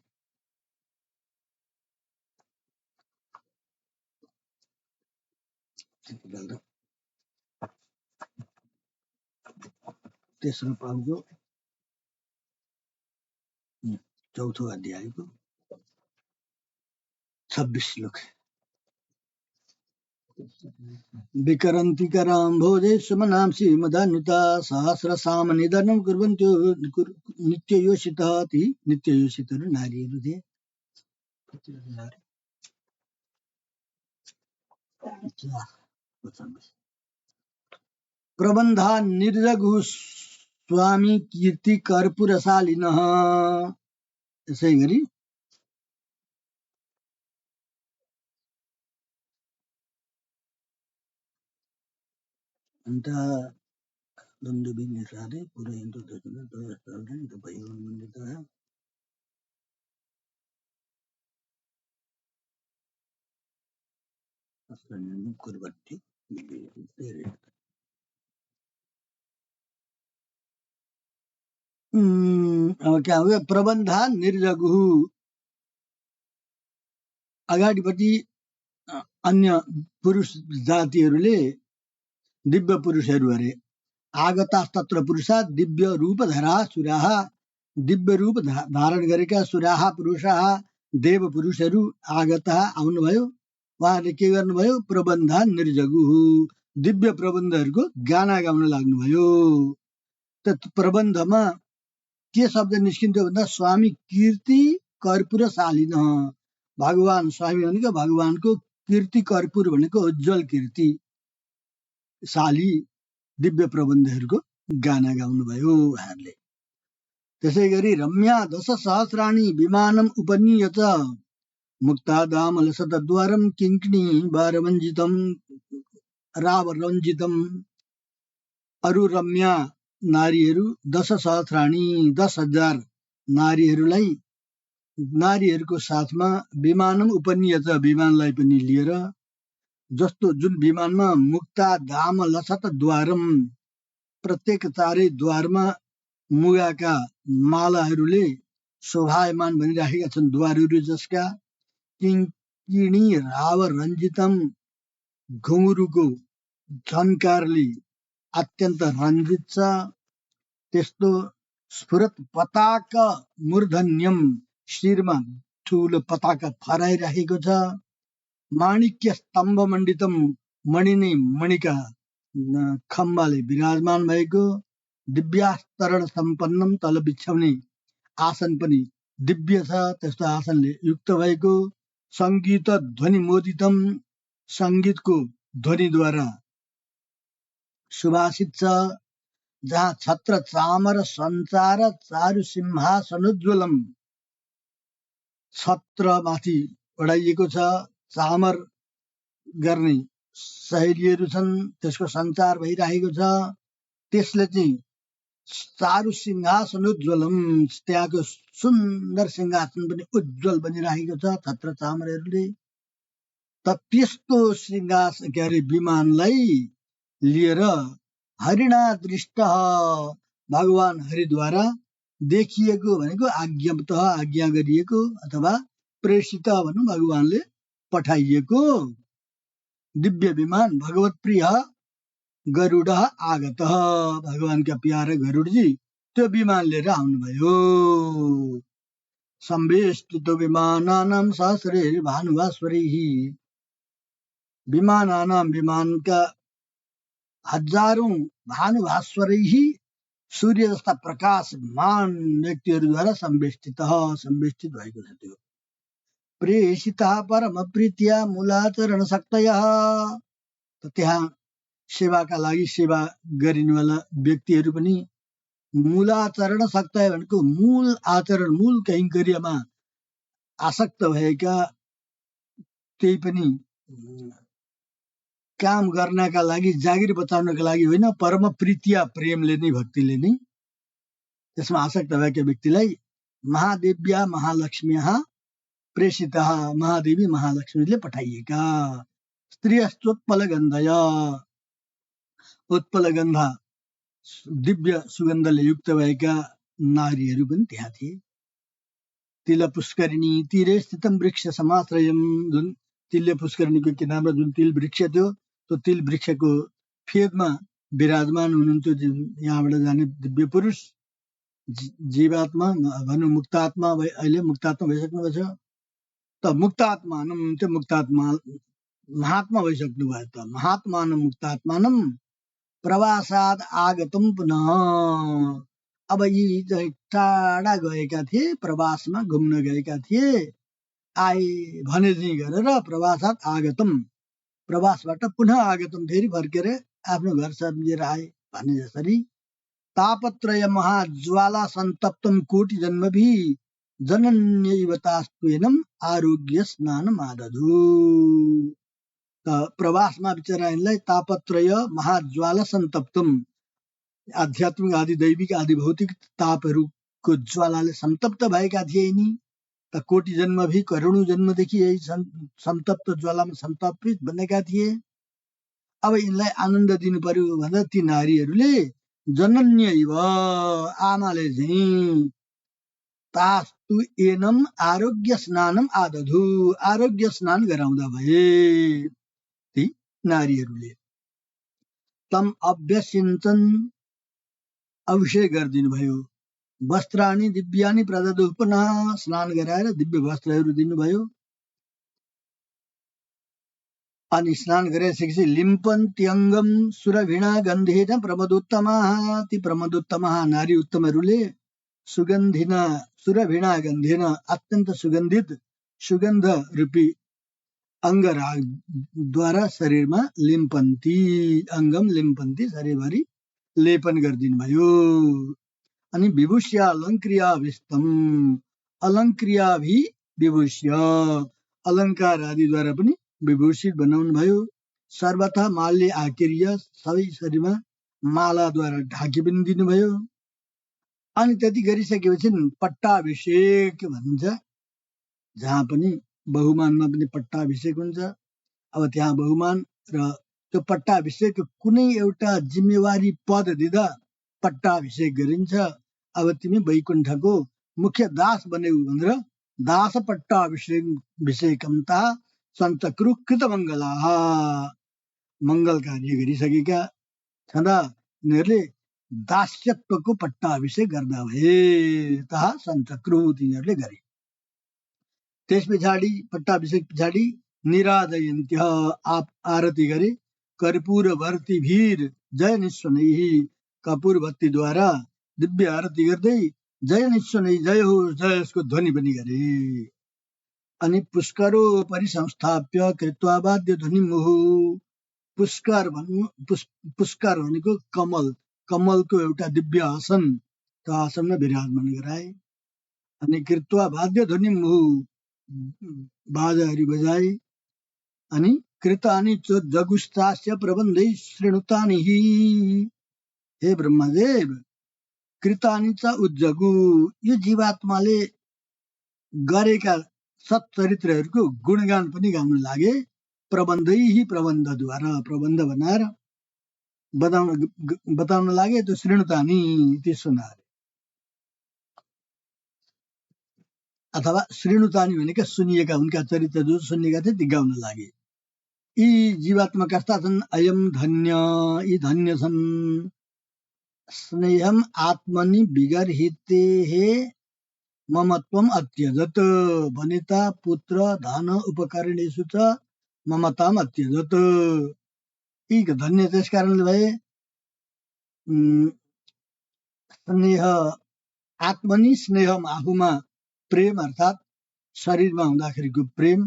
तेस्रो पाउको 4औं अध्यायको 26 श्लोक। विकरन्ति कराम्भोजे सुमनांसि मदान्विता सहस्रसाम निधनं कुर्वन्त्यो नित्ययोषितः। ती नित्ययोषितहरू नारीहरू थिए। प्रबन्धा निर्जगु स्वामी कीर्ति कर्पूरशालिनः। त्यसै गरी अन्त दण्डविघ्नेशादे पुरयन्तु तपयोमण्डितः। कुर्वन्ति। अब क्या हो, प्रबन्धा निर्जगु, अगाडिपट्टि अन्य पुरुष जातिहरूले दिव्य पुरुषहरू अरे। आगतास्तत्र पुरुषा दिव्य रूप धरा सुराः, दिव्य रूप धारण गरेका सुराः पुरुषाः देव पुरुषहरू आगता आउनुभयो। उहाँहरूले के गर्नुभयो, प्रबन्धा निर्जगु, दिव्य प्रबन्धहरूको गाना गाउन लाग्नुभयो। त प्रबन्धमा के शब्द निस्किन्थ्यो भन्दा स्वामी कीर्ति कर्पूरशालिन, भगवान स्वामी भनेको भगवानको, कीर्ति कर्पूर भनेको उज्जवल कीर्ति शाली दिव्य प्रबन्धहरूको गाना गाउनुभयो उहाँहरूले। त्यसै गरी रम्या 10 सहस्राणि विमानम उपनीयत मुक्तादामलसतद्वारम किङ्किणी वारवञ्जितम रावरञ्जितम। अरू रम्या नारीहरू 10 सहस्राणि 10,000 नारीहरूलाई, नारीहरूको साथमा विमानम उपनीयत, विमानलाई पनि लिएर, जस्तो जुन विमानमा मुक्ता दाम लसत द्वारम, प्रत्येक चारै द्वारमा मुगाका मालाहरूले शोभायमान बनिराखेका छन् द्वारहरू जसका। किङ्किणी राव रञ्जितम, घुङ्रुको झन्कारले अत्यन्त रञ्जित छ। त्यस्तो स्फुरत पताका मूर्धन्यम, शिरमा ठुलो पताका फहराइराखेको छ। माणिक्य स्तम्भ मण्डितम, मणि नै मणिका खम्बाले विराजमान भएको। दिव्यास्तरण सम्पन्नम, तल बिछाउने आसन पनि दिव्य छ, त्यस्तो आसनले युक्त भएको। सङ्गीत ध्वनि मोदितम, सङ्गीतको ध्वनिद्वारा सुभाषित छ। जहाँ छत्र चामर सञ्चार चारु सिंहासनोज्वलम, छत्रमाथि ओढाइएको छ, चामर गर्ने शैलीहरू छन्, त्यसको सञ्चार भइरहेको छ। त्यसले चाहिँ चारु सिंहासनोज्वलम, त्यहाँको सुन्दर सिंहासन पनि उज्जवल बनिरहेको छ छत्र चामरहरूले। त्यस्तो सिंहासन के अरे विमानलाई लिएर हरिणा दृष्ट, भगवान हरिद्वारा देखिएको भनेको आज्ञातः, आज्ञा गरिएको अथवा प्रेषित भनौँ, भगवानले पठाइएको दिव्य विमान भगवत प्रिय गरुड आगत, भगवानका प्यारे गरुडजी त्यो विमान लिएर आउनुभयो। सम्वेष्टितो विमानानां सहस्रैर्भानुभास्वरैः, विमानानां विमानका हजारौं भानुभास्वरैः सूर्य जस्ता प्रकाशमान व्यक्तिहरूद्वारा संवेष्टित भएको छ। त्यो प्रेषिता परम प्रीत्या मूलाचरण शक्तयः, त्यहाँ सेवाका लागि सेवा गरिनेवाला व्यक्तिहरू पनि मूलाचरण शक्तय भनेको मूल आचरण मूल कैङ्कर्यमा आसक्त भएका, त्यही पनि काम गर्नका लागि जागिर बचाउनका लागि होइन, परम प्रीतिया प्रेमले नै भक्तिले नै त्यसमा आसक्त भएका व्यक्तिलाई महादेव्या महालक्ष्म्यः प्रेषिता, महादेवी महालक्ष्मीले पठाइएका स्त्रियस्तोत्पलगन्धय, उत्पलगन्ध दिव्य सुगन्धले युक्त भएका नारीहरू पनि त्यहाँ थिए। तिल पुष्करिणी तीरे स्थितम वृक्ष समाश्रयम, जुन तिल्य पुष्करिणीको किनारमा जुन तिल वृक्ष थियो, त्यो तिल वृक्षको फेदमा विराजमान हुनुहुन्थ्यो यहाँबाट जाने दिव्य पुरुष जीवात्मा भनौँ मुक्तात्मा, अहिले मुक्तात्मा भइसक्नु भएको छ। त मुक्तात्मानम, त्यो मुक्तात्मा महात्मा भइसक्नु भयो। त महात्मानम मुक्तात्मानम प्रवासाद आगतम पुनः, अब यी चाहिँ टाढा गएका थिए, प्रवासमा घुम्न गएका थिए, आए भने चाहिँ गरेर प्रवासाद आगतम, प्रवासबाट पुनः आगतम फेरि फर्केर आफ्नो घर सम्झेर आए भने जसरी तापत्रय महाज्वाला सन्तप्तम कोटि जन्मभि जनन्यैव तास्त्वेनम आरोग्य स्नान मादधु। त प्रवासमा बिचराहरूलाई तापत्रय महाज्वाला सन्तप्तम, आध्यात्मिक आदि दैविक आदि भौतिक तापहरूको ज्वालाले सन्तप्त भएका थिए यिनी। त कोटि जन्मभि करोडौं जन्मदेखि यही सन्तप्त ज्वालामा सन्तपित बनेका थिए। अब यिनलाई आनन्द दिनु पर्यो भनेर ती नारीहरूले जनन्यैव, आमाले चाहिँ तास्तु एनम आरोग्य स्नानम आदधु, आरोग्य स्नान गराउँदा भए ती नारीहरूले। तम अभ्यसिञ्चन, अभिषेक गरिदिनु भयो। वस्त्राणि दिव्यानि प्रददु, पुनः स्नान गराएर दिव्य वस्त्रहरू दिनुभयो। अनि स्नान गरिसकेपछि लिम्पन्ति अङ्गम सुरभिणा गन्धेन प्रमदोत्तमाः, ती प्रमदोत्तमाः नारी उत्तमहरूले सुगन्धिन सुरभिणा गन्धेन अत्यन्त सुगन्धित सुगन्ध रूपी अङ्गरागद्वारा शरीरमा लिम्पन्ती, अङ्गम लिम्पन्ती, शरीरभरि लेपन गरिदिनु भयो। अनि विभूष्य अलङ्क्रियाभिस्तम, अलङ्क्रियाभि विभूष्य, अलङ्कार आदिद्वारा पनि विभूषित बनाउनु भयो। सर्वथा मालले आकिर्य, सबै शरीरमा मालाद्वारा ढाकी पनि दिनुभयो। अनि त्यति गरिसकेपछि पट्टाभिषेक भन्छ, जहाँ पनि बहुमानमा पनि पट्टाभिषेक हुन्छ। अब त्यहाँ बहुमान र त्यो पट्टाभिषेक कुनै एउटा जिम्मेवारी पद दिँदा पट्टाभिषेक गरिन्छ। अब तिमी वैकुण्ठको मुख्य दास बन्यौ भनेर दास पट्टाभिषेकमता सन्तक्रु कृत मङ्गलाः, मङ्गल कार्य गरिसकेका छँदा यिनीहरूले दास्यत्वको पट्टाभिषेक गर्दा भए, तहा सन्तक्रु, तिनीहरूले गरे। त्यस पछाडि पट्टाभिषेक पछाडि निराजयन्त्य, आरती गरे। कर्पूरवर्ती भीर जय निस्वनैः, कपूर बत्तीद्वारा दिव्य आरती गर्दै जय निस्वनै, जय हो जय, यसको ध्वनि पनि गरे। अनि पुष्करो परिसंस्थाप्य कृत्वा वाद्य ध्वनि मुहु, पुष्कर भनेको कमल, कमलको एउटा दिव्य आसन, त्यो आसनमा विराजमान गराए। अनि कृत्वा वाद्य ध्वनि मुहु, बाजाहरू बजाए। अनि कृतानि च जगुस्तास्य प्रबन्धै शृणुतानि, हे ब्रह्मदेव कृतानि च उज्जगु, यो जीवात्माले गरेका सच्चरित्रहरूको गुणगान पनि गाउन लागे। प्रबन्धै, प्रबन्धद्वारा, प्रबन्ध बनाएर बताउन लागे। त्यो शृणुतानि, ती सुनाए, अथवा शृणुतानि भनेका सुनिएका, उनका चरित्र जो सुनिएका थिए ती गाउन लागे। यी जीवात्मा कस्ता छन्? अयम धन्य, यी धन्य छन्। स्नेहम आत्मनि विगर्हितेः ममत्वम अत्यजत, वनिता पुत्र धन उपकरणेषु च ममताम अत्यजत। यी धन्य त्यस कारणले भए स्नेह आत्मनि, स्नेहम आफूमा प्रेम अर्थात् शरीरमा हुँदाखेरिको प्रेम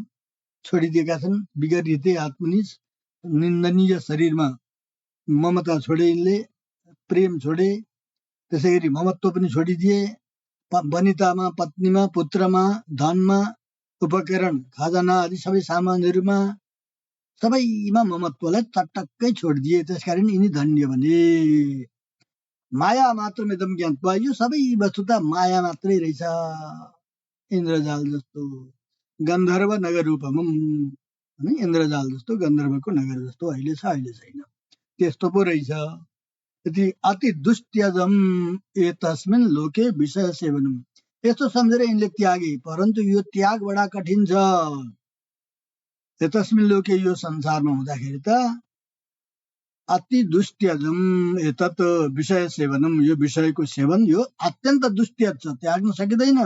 छोडिदिएका छन्। विगर्हिते आत्मनि, निन्दनीय शरीरमा ममता छोडे, यिनले प्रेम छोडे। त्यसै गरी ममत्व पनि छोडिदिए। वनितामा, पत्नीमा, पुत्रमा, धनमा, उपकरण खजाना आदि सबै सामानहरूमा सबैमा ममत्वलाई चटक्कै छोडिदिए। त्यसकारण यिनी धन्य भने। माया मात्र एकदम ज्ञात्वा, यो सबै वस्तु त माया मात्रै रहेछ, इन्द्रजाल जस्तो। गन्धर्व नगर रूपमम, इन्द्रजाल जस्तो, गन्धर्वको नगर जस्तो अहिले छ, अहिले छैन, त्यस्तो पो रहेछ। यति अति दुष्ट्यजम एतस्मिन् लोके विषय सेवनम, यस्तो सम्झेर यिनले त्यागे, परन्तु यो त्याग बडा कठिन छ। एतस्मिन् लोके, यो संसारमा हुँदाखेरि त अति दुष्ट्यजम एतत् विषय सेवनम, यो विषयको सेवन यो अत्यन्त दुष्ट्य छ, त्याग्न सकिँदैन।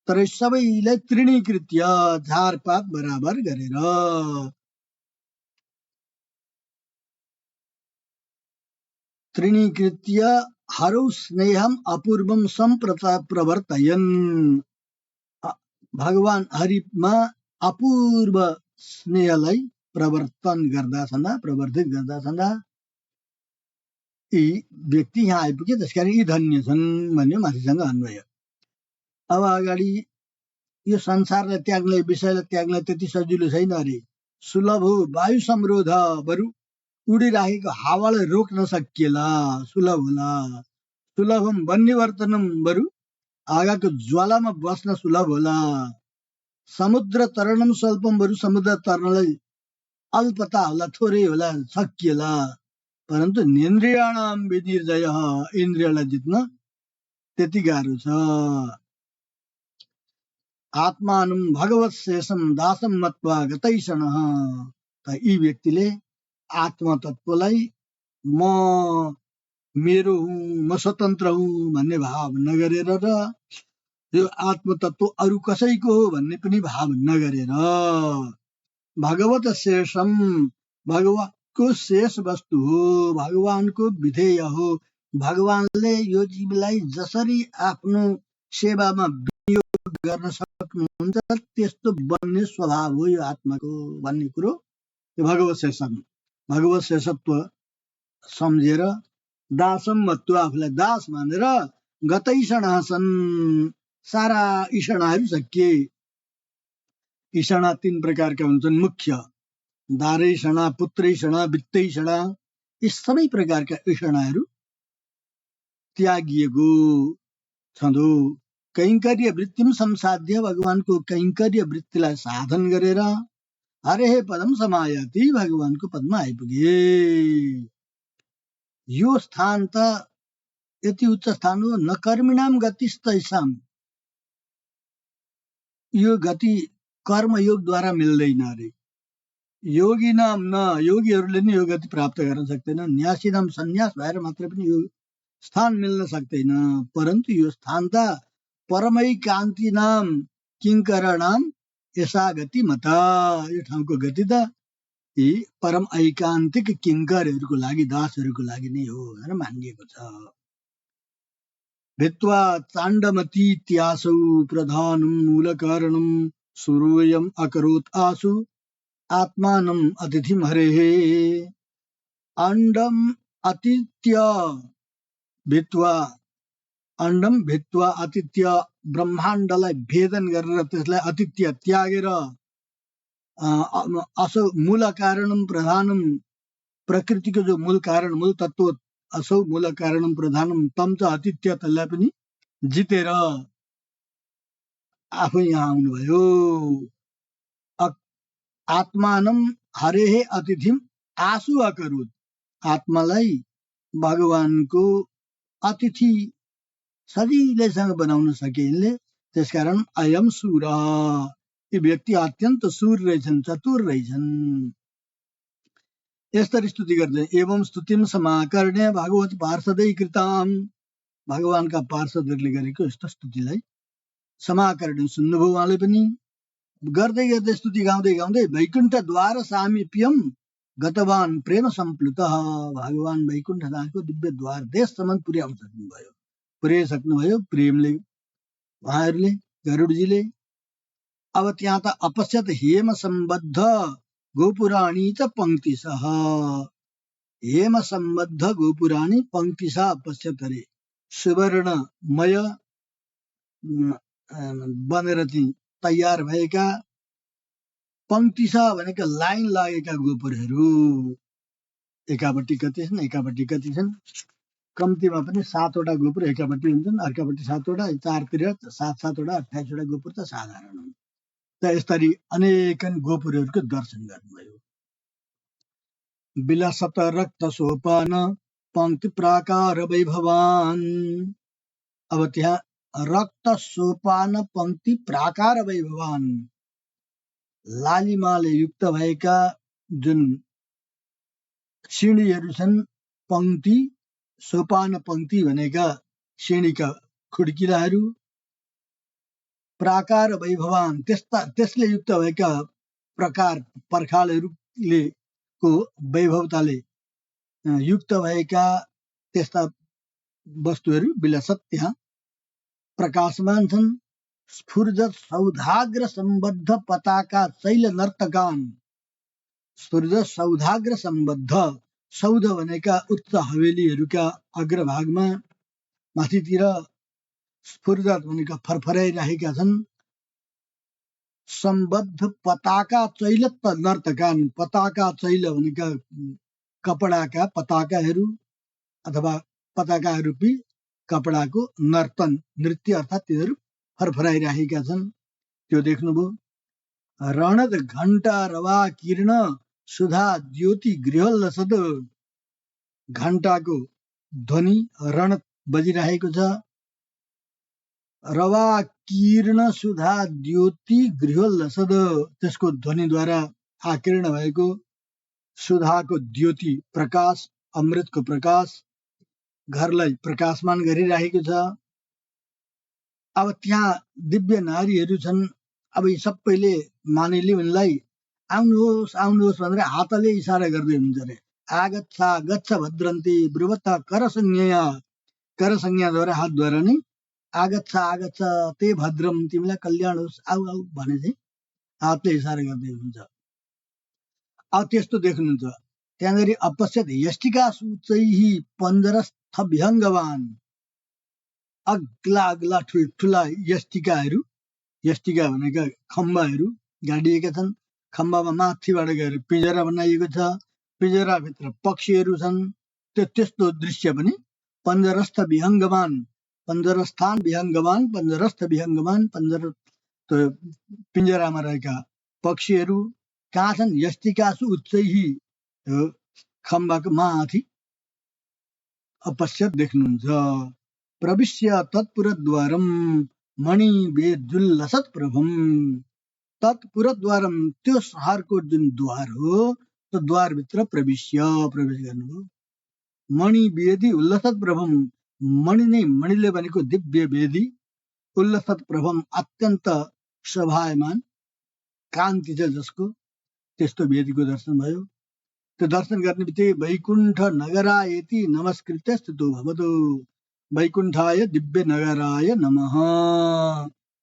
तर सबैलाई तृणीकृत्य, झारपात बराबर गरेर, तृणीकृत्य हरौ स्नेहम अपूर्वम प्रवर्तयन्, भगवान हरिमा अपूर्व स्नेहलाई प्रवर्तन गर्दा छँदा, प्रवर्धित गर्दा छँदा यी व्यक्ति यहाँ आइपुगे। त्यसकारण यी धन्य छन् भन्यो माथिसँग अन्वय। अब अगाडि यो संसारलाई त्याग्नलाई, विषयलाई त्याग्नलाई त्यति सजिलो छैन अरे। सुलभ हो वायु समरोध, बरु उडिराखेको हावालाई रोक्न सकिएला सुलभ होला। सुलभम वन्यवर्तनम, बरु आगाको ज्वालामा बस्न सुलभ होला। समुद्र तरणम स्वल्पम, बरु समुद्र तर्नलाई अल्पता होला, थोरै होला, सकिएला। परन्तु नेन्द्रियाणाम विनिर्जय, इन्द्रियलाई जित्न त्यति गाह्रो छ। आत्मानं भगवत शेषम दासम मत्वा गतैषण, यी व्यक्तिले आत्मतत्वलाई म मेरो हुँ, म स्वतन्त्र हुँ भन्ने भाव नगरेर र यो आत्मतत्व अरू कसैको हो भन्ने पनि भाव नगरेर, भगवत शेषम, भगवानको शेष वस्तु हो, भगवानको विधेय हो, भगवानले यो जीवलाई जसरी आफ्नो सेवामा विनियोग गर्न सक्नुहुन्छ त्यस्तो बन्ने स्वभाव हो यो आत्माको भन्ने कुरो यो भगवत शेषम, भगवत शेषत्व सम्झेर दासम मत्वा, आफूलाई दास मानेर गतैषणा छन्, सारा ईषणाहरू सकिए। ईषणा 3 प्रकारका हुन्छन् मुख्य, दारैषणा, पुत्रैषणा, वित्तैषणा, यी सबै प्रकारका ईषणाहरू त्यागिएको छँदो। कैंकर्य वृत्तिम संसाध्य, भगवानको कैंकर्य वृत्तिलाई साधन गरेर हरे पदम समायाति, भगवानको पदमा आइपुगे। यो स्थान त यति उच्च स्थान हो। न कर्मिणाम गतिस्तैसाम, यो गति कर्मयोगद्वारा मिल्दैन अरे। योगी नाम न, योगीहरूले नि यो गति प्राप्त गर्न सक्दैन। न्यासीनाम, सन्यास भएर मात्र पनि यो स्थान मिल्न सक्दैन। परन्तु यो स्थान त परमैकान्ति नाम किङ्कराणाम यसा गति मता, यो ठाउँको गति त यी परम ऐकान्तिक किङ्करहरूको लागि, दासहरूको लागि नै हो भनेर मानिएको छ। भित्वा चाण्डमतीत्यासौ प्रधानं मूलकारणं सुरोयम अकरोत् आसु आत्मानं अतिथिम हरेः, अंडम अतिथ्य भित्वा, अंडम भित्वा अतिथ्य, ब्रह्माण्डलाई भेदन गरेर त्यसलाई अतिथ्य त्यागेर, असौ मूल कारणम प्रधानम, प्रकृतिको जो मूल कारण, मूल तत्व, असौ मूल कारणम प्रधानम, तम च अतिथ्य, त्यसलाई पनि जितेर आफै यहाँ आउनुभयो। आत्मानम हरेः अतिथिम आसु अकरोत्, आत्मालाई भगवानको अतिथि सजिलैसँग बनाउन सके यिनले। त्यसकारण अयम सुर, यी व्यक्ति अत्यन्त शूर रहेछन्, चतुर रहेछन्। यसरी स्तुति गर्दै एवं स्तुतिम समाकर्ण्य भागवत पार्षदै कृताम, भगवानका पार्षदहरूले गरेको यस्तो स्तुतिलाई समाकर्ण्य सुन्नुभयो उहाँले पनि। गर्दै गर्दै स्तुति गाउँदै गाउँदै वैकुण्ठ द्वार सामीप्यम गतवान प्रेम सम्प्लुत, भगवान वैकुण्ठ धामको दिव्य द्वार देशसम्म पुर्याइसक्नुभयो प्रेमले उहाँहरूले, गरुडजीले। अब त्यहाँ त अपश्यत हेम सम्बद्ध गोपुराणी च पंक्तिशः, हेम सम्बद्ध गोपुराणी पंक्तिशः अपश्यत अरे, सुवर्णमय बनेर चाहिँ तयार भएका पंक्तिशः भनेका लाइन लागेका गोपुरहरू। एकापट्टि कति छन्, एकापट्टि कति छन्, कम्तीमा पनि 7 वटा गोपुर एकापट्टि हुन्छन्, अर्कापट्टि 7 वटा, चारतिर 7-7 वटा 28 वटा गोपुर त साधारण हुन्। त यसरी अनेकन गोपुरहरूको दर्शन गर्नुभयो। विलसत रक्त सोपान पंक्ति प्राकार वैभवान, अब त्यहाँ रक्त सोपान पंक्ति प्राकार वैभवान, लालिमाले युक्त भएका जुन सिँढीहरू छन्, पंक्ति सोपान पंक्ति भनेका सिँढीका खुड्किलाहरू, प्राकार वैभवान त्यसले युक्त भएका प्रकार पर्खालहरूले को वैभवताले युक्त भएका त्यस्ता वस्तुहरू विलसत त्यहाँ प्रकाशमान छन्। स्फुर्जत सौधाग्र सम्बद्ध पताका शैल नर्तकान, स्फुर्जत सौधाग्र सम्बद्ध, सौध भनेका उच्च हवेलीहरूका अग्रभागमा माथितिर, स्फुर्जत भनेका फरफराइरहेका छन्, सम्बद्ध पताका चैलत नर्तकान, पताका चैल भनेका कपडाका पताकाहरू अथवा पताका रूपी कपडाको नर्तन नृत्य अर्थात् तिनीहरू फरफराइरहेका छन्, त्यो देख्नुभयो। रणद घण्टा रवा किर्ण सुधा ज्योति गृहलसद, घण्टाको ध्वनि रणद बजिरहेको छ, रवा किर्ण सुधा ज्योति गृहलसद, त्यसको ध्वनिद्वारा आकीर्ण भएको सुधाको द्योति प्रकाश, अमृतको प्रकाश घरलाई प्रकाशमान गरिरहेको छ। अब त्यहाँ दिव्य नारीहरू छन्। अब यी सबैले मानिले उनलाई आउनुहोस् आउनुहोस् भनेर हातले इसारा गर्दै हुनुहुन्छ रे। आगच्छा गच्छ भद्रन्ती ब्रुवता कर संज्ञाद्वारा हातद्वारा नै आगच्छ आगच्छ ते भद्रम, तिमीलाई कल्याण होस्, आऊ आऊ भने चाहिँ हातले इसारा गर्दै हुनुहुन्छ। अब त्यस्तो देख्नुहुन्छ। त्यहाँनिर अपश्यत यष्टिका सूचैहि पञ्जरस्थ विहङ्गवान, अग्ला अग्ला ठुल्ठुला यष्टिकाहरू, यष्टिका भनेका खम्बाहरू गाडिएका छन्। खम्बामा माथिबाट गएर पिँजरा बनाइएको छ, पिँजराभित्र पक्षीहरू छन्। त्यस्तो दृश्य पनि पञ्जरस्थ विहङ्गवान, पञ्जरस्थान विहङ्गवान, पञ्जरस्थ विहङ्गवान, पिँजरामा रहेका पक्षीहरू कहाँ छन्? यष्टिकासु उच्चैहि, खम्बाको माथि अपश्यत देख्नुहुन्छ। प्रविश्य तत्पुरद्वारम मणि वेदुल्लसत् प्रभम, तत्पुरद्वारम त्यो शहरको जुन द्वार हो त्यो द्वारभित्र प्रवेश गर्नुभयो। मणि वेदी उल्लसत् प्रभम, मणि नै मणिले भनेको दिव्य वेदी, उल्लसत् प्रभम अत्यन्त शोभायमान कान्ति छ जसको, त्यस्तो वेदीको दर्शन भयो। त्यो दर्शन गर्ने बित्तिकै वैकुण्ठ नगरायति नमस्कृत्य स्थितो भवतु, वैकुण्ठाय दिव्य नगराय नमः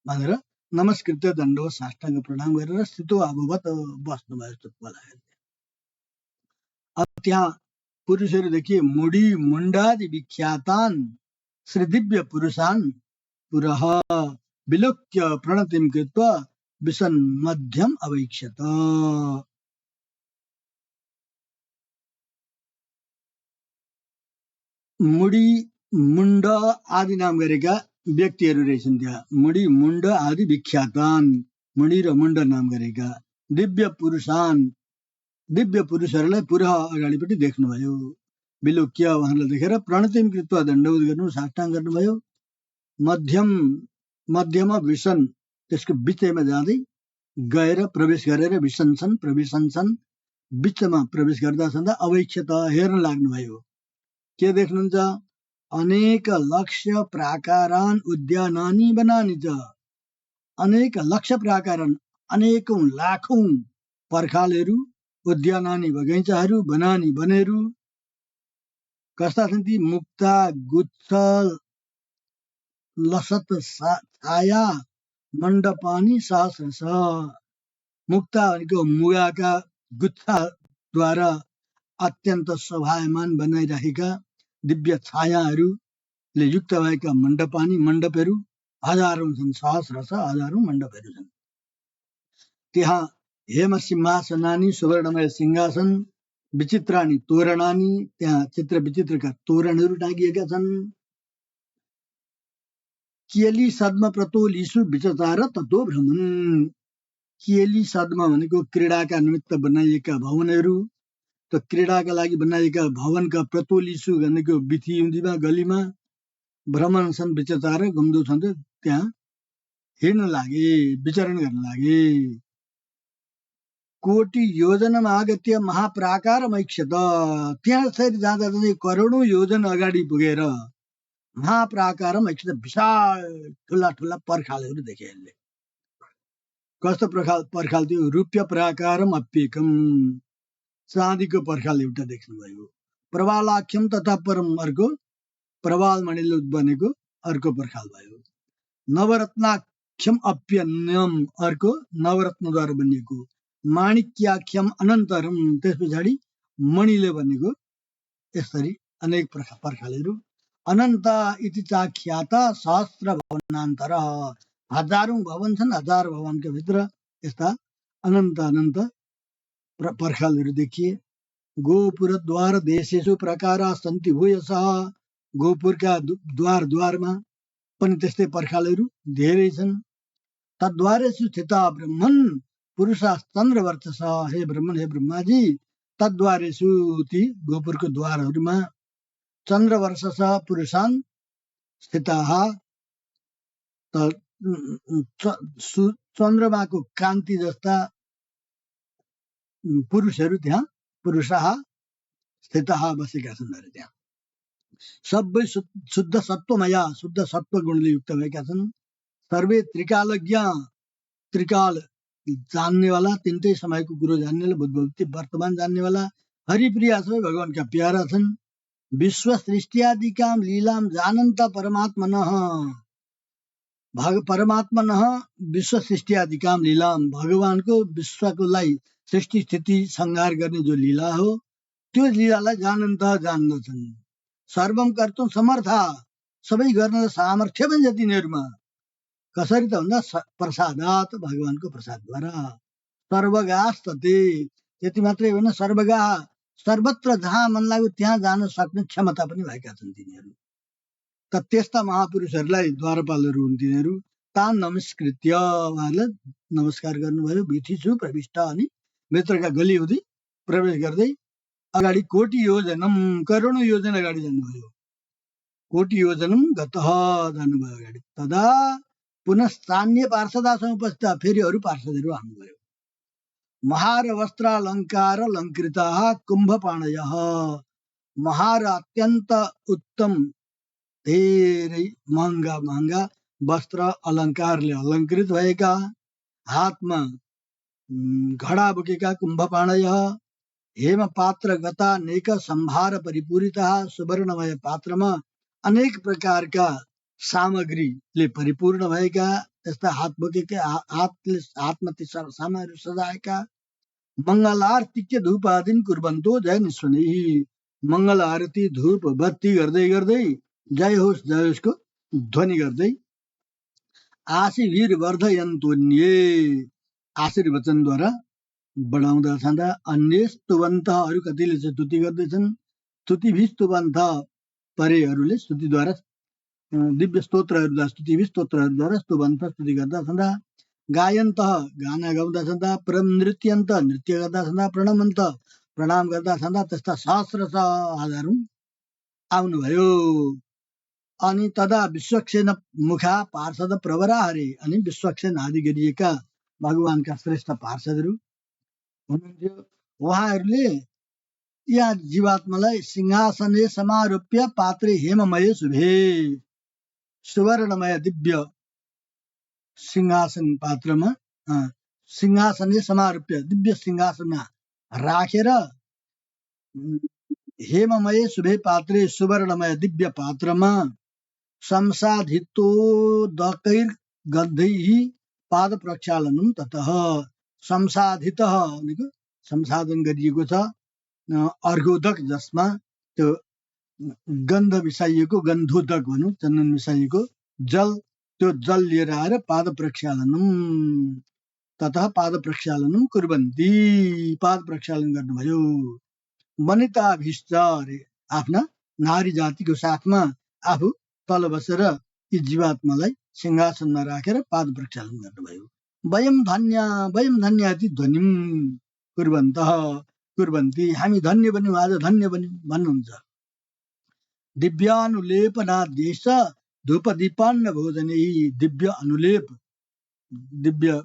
भनेर नमस्कृत्य दण्डवत साष्टाङ्ग प्रणाम गरेर स्थितो अभवत बस्नुभयो स्तुत्व लागेर। अब त्यहाँ पुरुषहरू देखिए, मुडी मुण्डादि विख्यातान श्री दिव्य पुरुषान पुरः विलोक्य प्रणतिम कृत्वा विसन मध्यम अवैक्षत। मुडी मुण्ड आदि नाम गरेका व्यक्तिहरू रहेछन् त्यहाँ। मुडी मुण्ड आदि विख्यातान, मुडी र मुण्ड नाम गरेका दिव्य पुरुषान, दिव्य पुरुषहरूलाई पुरः अगाडिपट्टि देख्नुभयो। विलोक्य उहाँलाई देखेर प्रणतिम कृत्वा दण्डवत गर्नु, साष्टाङ्ग गर्नुभयो। मध्यम मध्यमा विसन, त्यसको बिचैमा जाँदै गएर प्रवेश गरेर प्रविशन्छन् बिचमा प्रवेश गर्दा सन्दा अवैक्षत हेर्न लाग्नुभयो। के देख्नुहुन्छ? अनेक लक्ष्य प्राकारान् उद्यानानि बनानि च। अनेक लक्ष्य प्राकारान् अनेकौं लाखौं पर्खालहरू, उद्यानानि बगैँचाहरू, बनानी वनहरू कस्ता छन् ती? मुक्ता गुच्छ लसत छाया मण्डपानी सहस्रश। मुक्ता भनेको मुगाका गुच्छाद्वारा अत्यन्त शोभायमान बनाइरहेका दिव्य छायाहरूले युक्त भएका मण्डपहरू हजारौं छन्, सहस्रश हजारौं मण्डपहरू छन्। त्यहाँ हेम सिंहासनानी सुवर्णमय सिंहासन, विचित्राणी तोरणानी, त्यहाँ चित्र विचित्रका तोरणहरू टाँगिएका छन्। केली सद्म प्रतोलिसु विचचार ततो भ्रमन्। केली सद्म भनेको क्रीडाका निमित्त बनाइएका भवनहरू, त क्रीडाका लागि बनाइएका भवनका प्रतोलिसु भनेको बिथीमा गलीमा भ्रमण छन्, विचचार घुम्दो छन्, त्यहाँ हिँड्न लागे, विचरण गर्न लागे। कोटि योजनमा आगत्य महाप्राकार मैक्षत। त्यहाँ यसरी जाँदा जाँदै करोडौं योजन अगाडि पुगेर महाप्राकार मैक्षत विशाल ठुला ठुला पर्खालहरू देखे। यसले कस्तो पर्खाल थियो? रूप्य प्राकारम अप्येकम, चाँदीको पर्खाल एउटा देख्नुभयो। प्रवालाख्यम तथा परम, अर्को प्रवाल मणिले बनेको अर्को पर्खाल भयो। नवरत्नाख्यम अप्यन्यम, अर्को नवरत्नद्वारा बनिएको। माणिक्याख्यम अनन्तरम, त्यस पछाडि मणिले बनेको। यसरी अनेक पर्खालहरू। अनन्त इति चाख्याता सहस्र भवनान्तर, हजारौं भवन छन्, हजार भवनका भित्र यस्ता अनन्त अनन्त पर्खालहरू देखिए। गोपुरद्वार देशेषु प्रकारा सन्ति भूयसः, गोपुरका द्वारमा पनि त्यस्तै पर्खालहरू धेरै छन्। तद्वारेषु स्थिता ब्रह्मन् पुरुषाश्चन्द्रवर्चस, हे ब्रह्मन, हे ब्रह्माजी, तद्वारेषु ती गोपुरको द्वारहरूमा चन्द्रवर्चस पुरुषान् स्थिताः, चन्द्रमाको कान्ति जस्ता पुरुषहरू त्यहाँ, पुरुषाः स्थिताः बसेका छन् अरे। त्यहाँ सबै शुद्ध सत्वमया, शुद्ध सत्व गुणले युक्त भएका छन्। सर्वे त्रिकालज्ञ, त्रिकाल जान्नेवाला, तिनटै समयको कुरो जान्नेवाला, बुद्धि वर्तमान जान्नेवाला, हरिप्रिया सबै भगवानका प्यारा छन्। विश्व सृष्टियादिकाम लीलाम जानन्त परमात्मनः, परमात्मनः विश्व सृष्टियादिकाम लीलाम, भगवानको विश्वको लागि सृष्टि स्थिति संहार गर्ने जो लीला हो, त्यो लीलालाई जानन्त जान्दछन्। सर्वम कर्तुं समर्था, सबै गर्न सामर्थ्य पनि छ तिनीहरूमा। कसरी त भन्दा प्रसादात, भगवानको प्रसादद्वारा। सर्वगास्तते, यति मात्रै होइन, सर्वगा सर्वत्र जहाँ मन लाग्यो त्यहाँ जान सक्ने क्षमता पनि भएका छन् तिनीहरू। त त्यस्ता महापुरुषहरूलाई द्वारपालहरू हुन् तिनीहरू। तान नमस्कृत्य, उहाँहरूलाई नमस्कार गर्नुभयो। भिथिछु प्रविष्ट, अनि भित्रका गली हुँदै प्रवेश गर्दै अगाडि कोटि योजनम, करोडौं योजन अगाडि जानुभयो। कोटि योजनम गतः, जानुभयो अगाडि। तदा पुनश्चान्य पार्षदासँग उपस्थित, फेरि अरू पार्षदहरू आउनुभयो। महार वस्त्रालङ्कार अलङ्कृताः कुम्भपाणयः, महार अत्यन्त उत्तम धेरै महँगा महँगा वस्त्र अलङ्कारले अलङ्कृत भएका, हातमा घडा बोकेका कुम्भपाणयः, हेम पात्र गता नेक सम्भार परिपूरिता, सुवर्णमय पात्रमा अनेक प्रकारका सामग्रीले परिपूर्ण भएका, त्यस्ता हात बोकेका, हातमा ती सामग्रीहरू सजाएका। मङ्गल आरती के धूप आदिन कुर्बन्तो जय निस्वनी, मङ्गल आरती धूप बत्ती गर्दै गर्दै जय होसको ध्वनि गर्दै आशीर् वर्धयन्तोन्ये, आशीर्वचनद्वारा बढाउँदा छँदा, अन्य स्तुवन्त, अरू कतिले चाहिँ स्तुति गर्दैछन्। स्तुतिभिस्तुवन्त, परेहरूले स्तुतिद्वारा, दिव्य स्तोत्रहरूद्वारा, स्तुतिभिस्तोत्रहरूद्वारा स्तुवन्त, स्तुति गर्दा छँदा। गायन्त, गाना गाउँदा छँदा। नृत्यन्त, नृत्य गर्दा छँदा। प्रणमन्त, प्रणाम गर्दा छँदा। त्यस्ता सहस्र हजारौं आउनुभयो। अनि तदा विश्वक्सेन मुखा पार्षद प्रवरा हरे, अनि विश्वक्सेन आदि गरिएका भगवानका श्रेष्ठ पार्षदहरू हुनुहुन्थ्यो। उहाँहरूले यहाँ जीवात्मालाई सिंहासने समारोप्य पात्रे हेममय शुभे, सुवर्णमय दिव्य सिंहासन पात्रमा सिंहासने समारोप्य दिव्य सिंहासनमा राखेर हेममय शुभे पात्रे सुवर्णमय दिव्य पात्रमा संसाधितोदकैर्गन्धैः पाद प्रक्षालनम ततः। संसाधितः भनेको संसाधन गरिएको छ अर्घोदक, जसमा त्यो गन्ध मिसाइएको, गन्धोदक भनौँ, चन्दन मिसाइएको जल, त्यो जल लिएर आएर पाद प्रक्षालनम ततः पाद प्रक्षालनम कुर्वन्ती, पाद प्रक्षालन गर्नुभयो। वनिताभिश्च, अरे आफ्ना नारी जातिको साथमा आफू तल बसेर यी जीवात्मालाई सिंहासनमा राखेर पाद प्रक्षालन गर्नुभयो। वयम धन्य इति ध्वनिम कुर्वन्तः कुर्वन्ती, हामी धन्य बन्यौँ, आज धन्य बन्यौँ भन्नुहुन्छ। दिव्यानुलेपनाद्यैश्च धूपदीपान्न भोजनै, दिव्य अनुलेप, दिव्य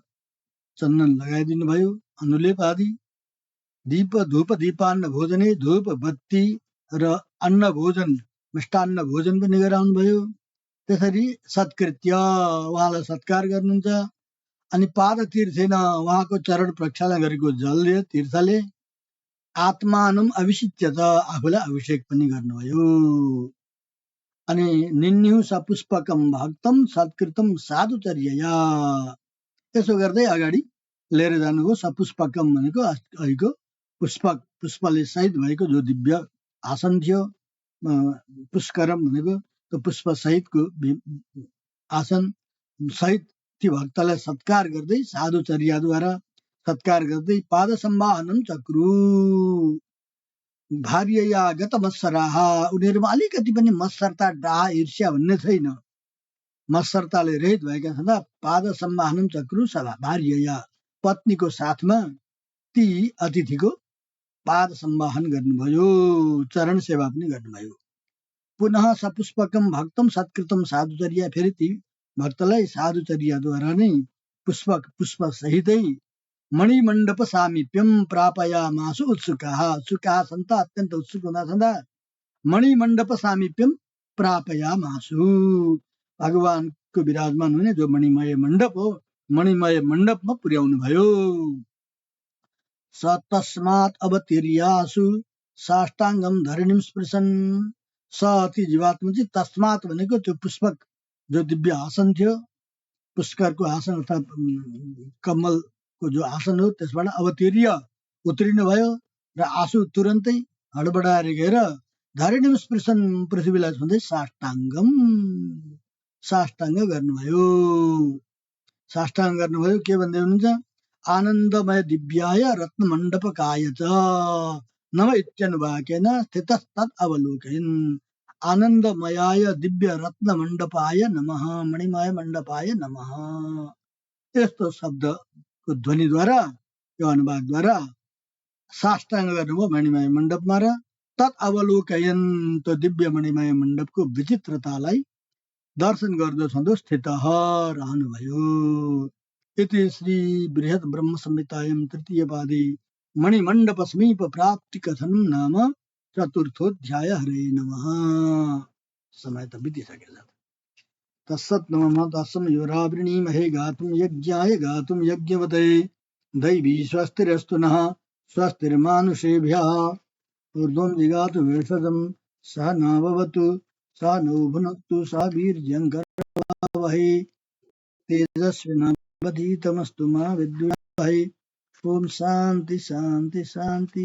चन्दन लगाइदिनु भयो, अनुलेप आदि, दीप धूप दीपान्न भोजनै, धूप बत्ती र अन्न भोजन मिष्टान्न भोजन पनि गराउनु भयो। त्यसरी सत्कृत्य उहाँलाई सत्कार गर्नुहुन्छ। अनि पाद तीर्थेन, उहाँको चरण प्रक्षालन गरेको जलले, तीर्थले आत्मानम अभिषिच्यत, आफूलाई अभिषेक पनि गर्नुभयो। अनि निन्यु सपुष्पकम भक्तम सत्कृतम साधुचर्यया, यसो गर्दै अगाडि लिएर जानुभयो। सपुष्पकम भनेको अहिलेको पुष्पक, पुष्पले सहित भएको जो दिव्य आसन थियो। पुष्करम भनेको त्यो पुष्प सहितको आसन सहित ती भक्तलाई सत्कार गर्दै, साधुचर्याद्वारा सत्कार गर्दै पाद सम्वाहनम चक्रु, भार्यया गत मत्सराः, उनीहरूमा अलिकति पनि मत्सरता, डाहा, ईर्ष्या भन्ने छैन, मत्सरताले रहित भएका छँदा पाद सम्वाहनम चक्रु सभा, भार्यया पत्नीको साथमा ती अतिथिको पाद सम्वाहन गर्नुभयो, चरण सेवा पनि गर्नुभयो। पुनः सपुष्पकम भक्तम सत्कृतम साधुचर्या, फेरि ती भक्तलाई साधुचर्याद्वारा नै पुष्प सहितै मणिमण्डप सामिप्यम प्रापयामासु उत्सुकाः, उत्सुकाः सन्ता, अत्यन्त उत्सुक हुँदा छँदा मणिमण्डप सामिप्यम प्रापयामासु, भगवानको विराजमान हुने जो मणिमय मण्डप हो, मणिमय मण्डपमा पुर्याउनु भयो। स तस्मात् अवतीर्यासु साष्टाङ्गम धरणीम स्पृशन, स अति जीवात्मा चाहिँ तस्मात् भनेको त्यो पुष्पक जो दिव्य आसन थियो, पुष्करको आसन अर्थात् कमलको जो आसन हो, त्यसबाट अवतीर्य उत्रिनु भयो र आसु तुरन्तै हडबडाएर गएर धरणीम स्पृशन, पृथ्वीलाई छुँदै साष्टाङ्ग गर्नुभयो। साष्टाङ्ग गर्नुभयो, के भन्दै हुनुहुन्छ? आनन्दमय दिव्याय रत्नमण्डपकाय च नम इत्यनुवाकेन स्थितस्तत् अवलोकयन्, आनन्दमयाय दिव्य रत्नमण्डपाय नमः, मणिमय मण्डपाय नमः, यस्तो शब्दको ध्वनिद्वारा, यो अनुवादद्वारा साष्टाङ्ग गर्नुभयो मणिमय मण्डपमा र तत् अवलोकयन्, त्यो दिव्य मणिमय मण्डपको विचित्रतालाई दर्शन गर्दो छँदो स्थित रहनुभयो। इति श्री बृहत् ब्रह्म संहितायां तृतीय पादे मणिमण्डप समीप प्राप्ति कथनम नाम चतुर्थोऽध्याय। हरे नमः। समय त बितिसकेछ। तत्सत् नमः। तत्सं योरावृणीमहे गातुं यज्ञाय गातुं यज्ञवते दैवी स्वस्तिरस्तु नः स्वस्तिर्मानुषेभ्यः ऊर्ध्वं जिगातु भेषजं सह न भवतु सह नौ भुनक्तु सह वीर्यं करवावहै तेजस्विनावधीतमस्तु मा विद्विषावहै। ओम शांति शांति शांति।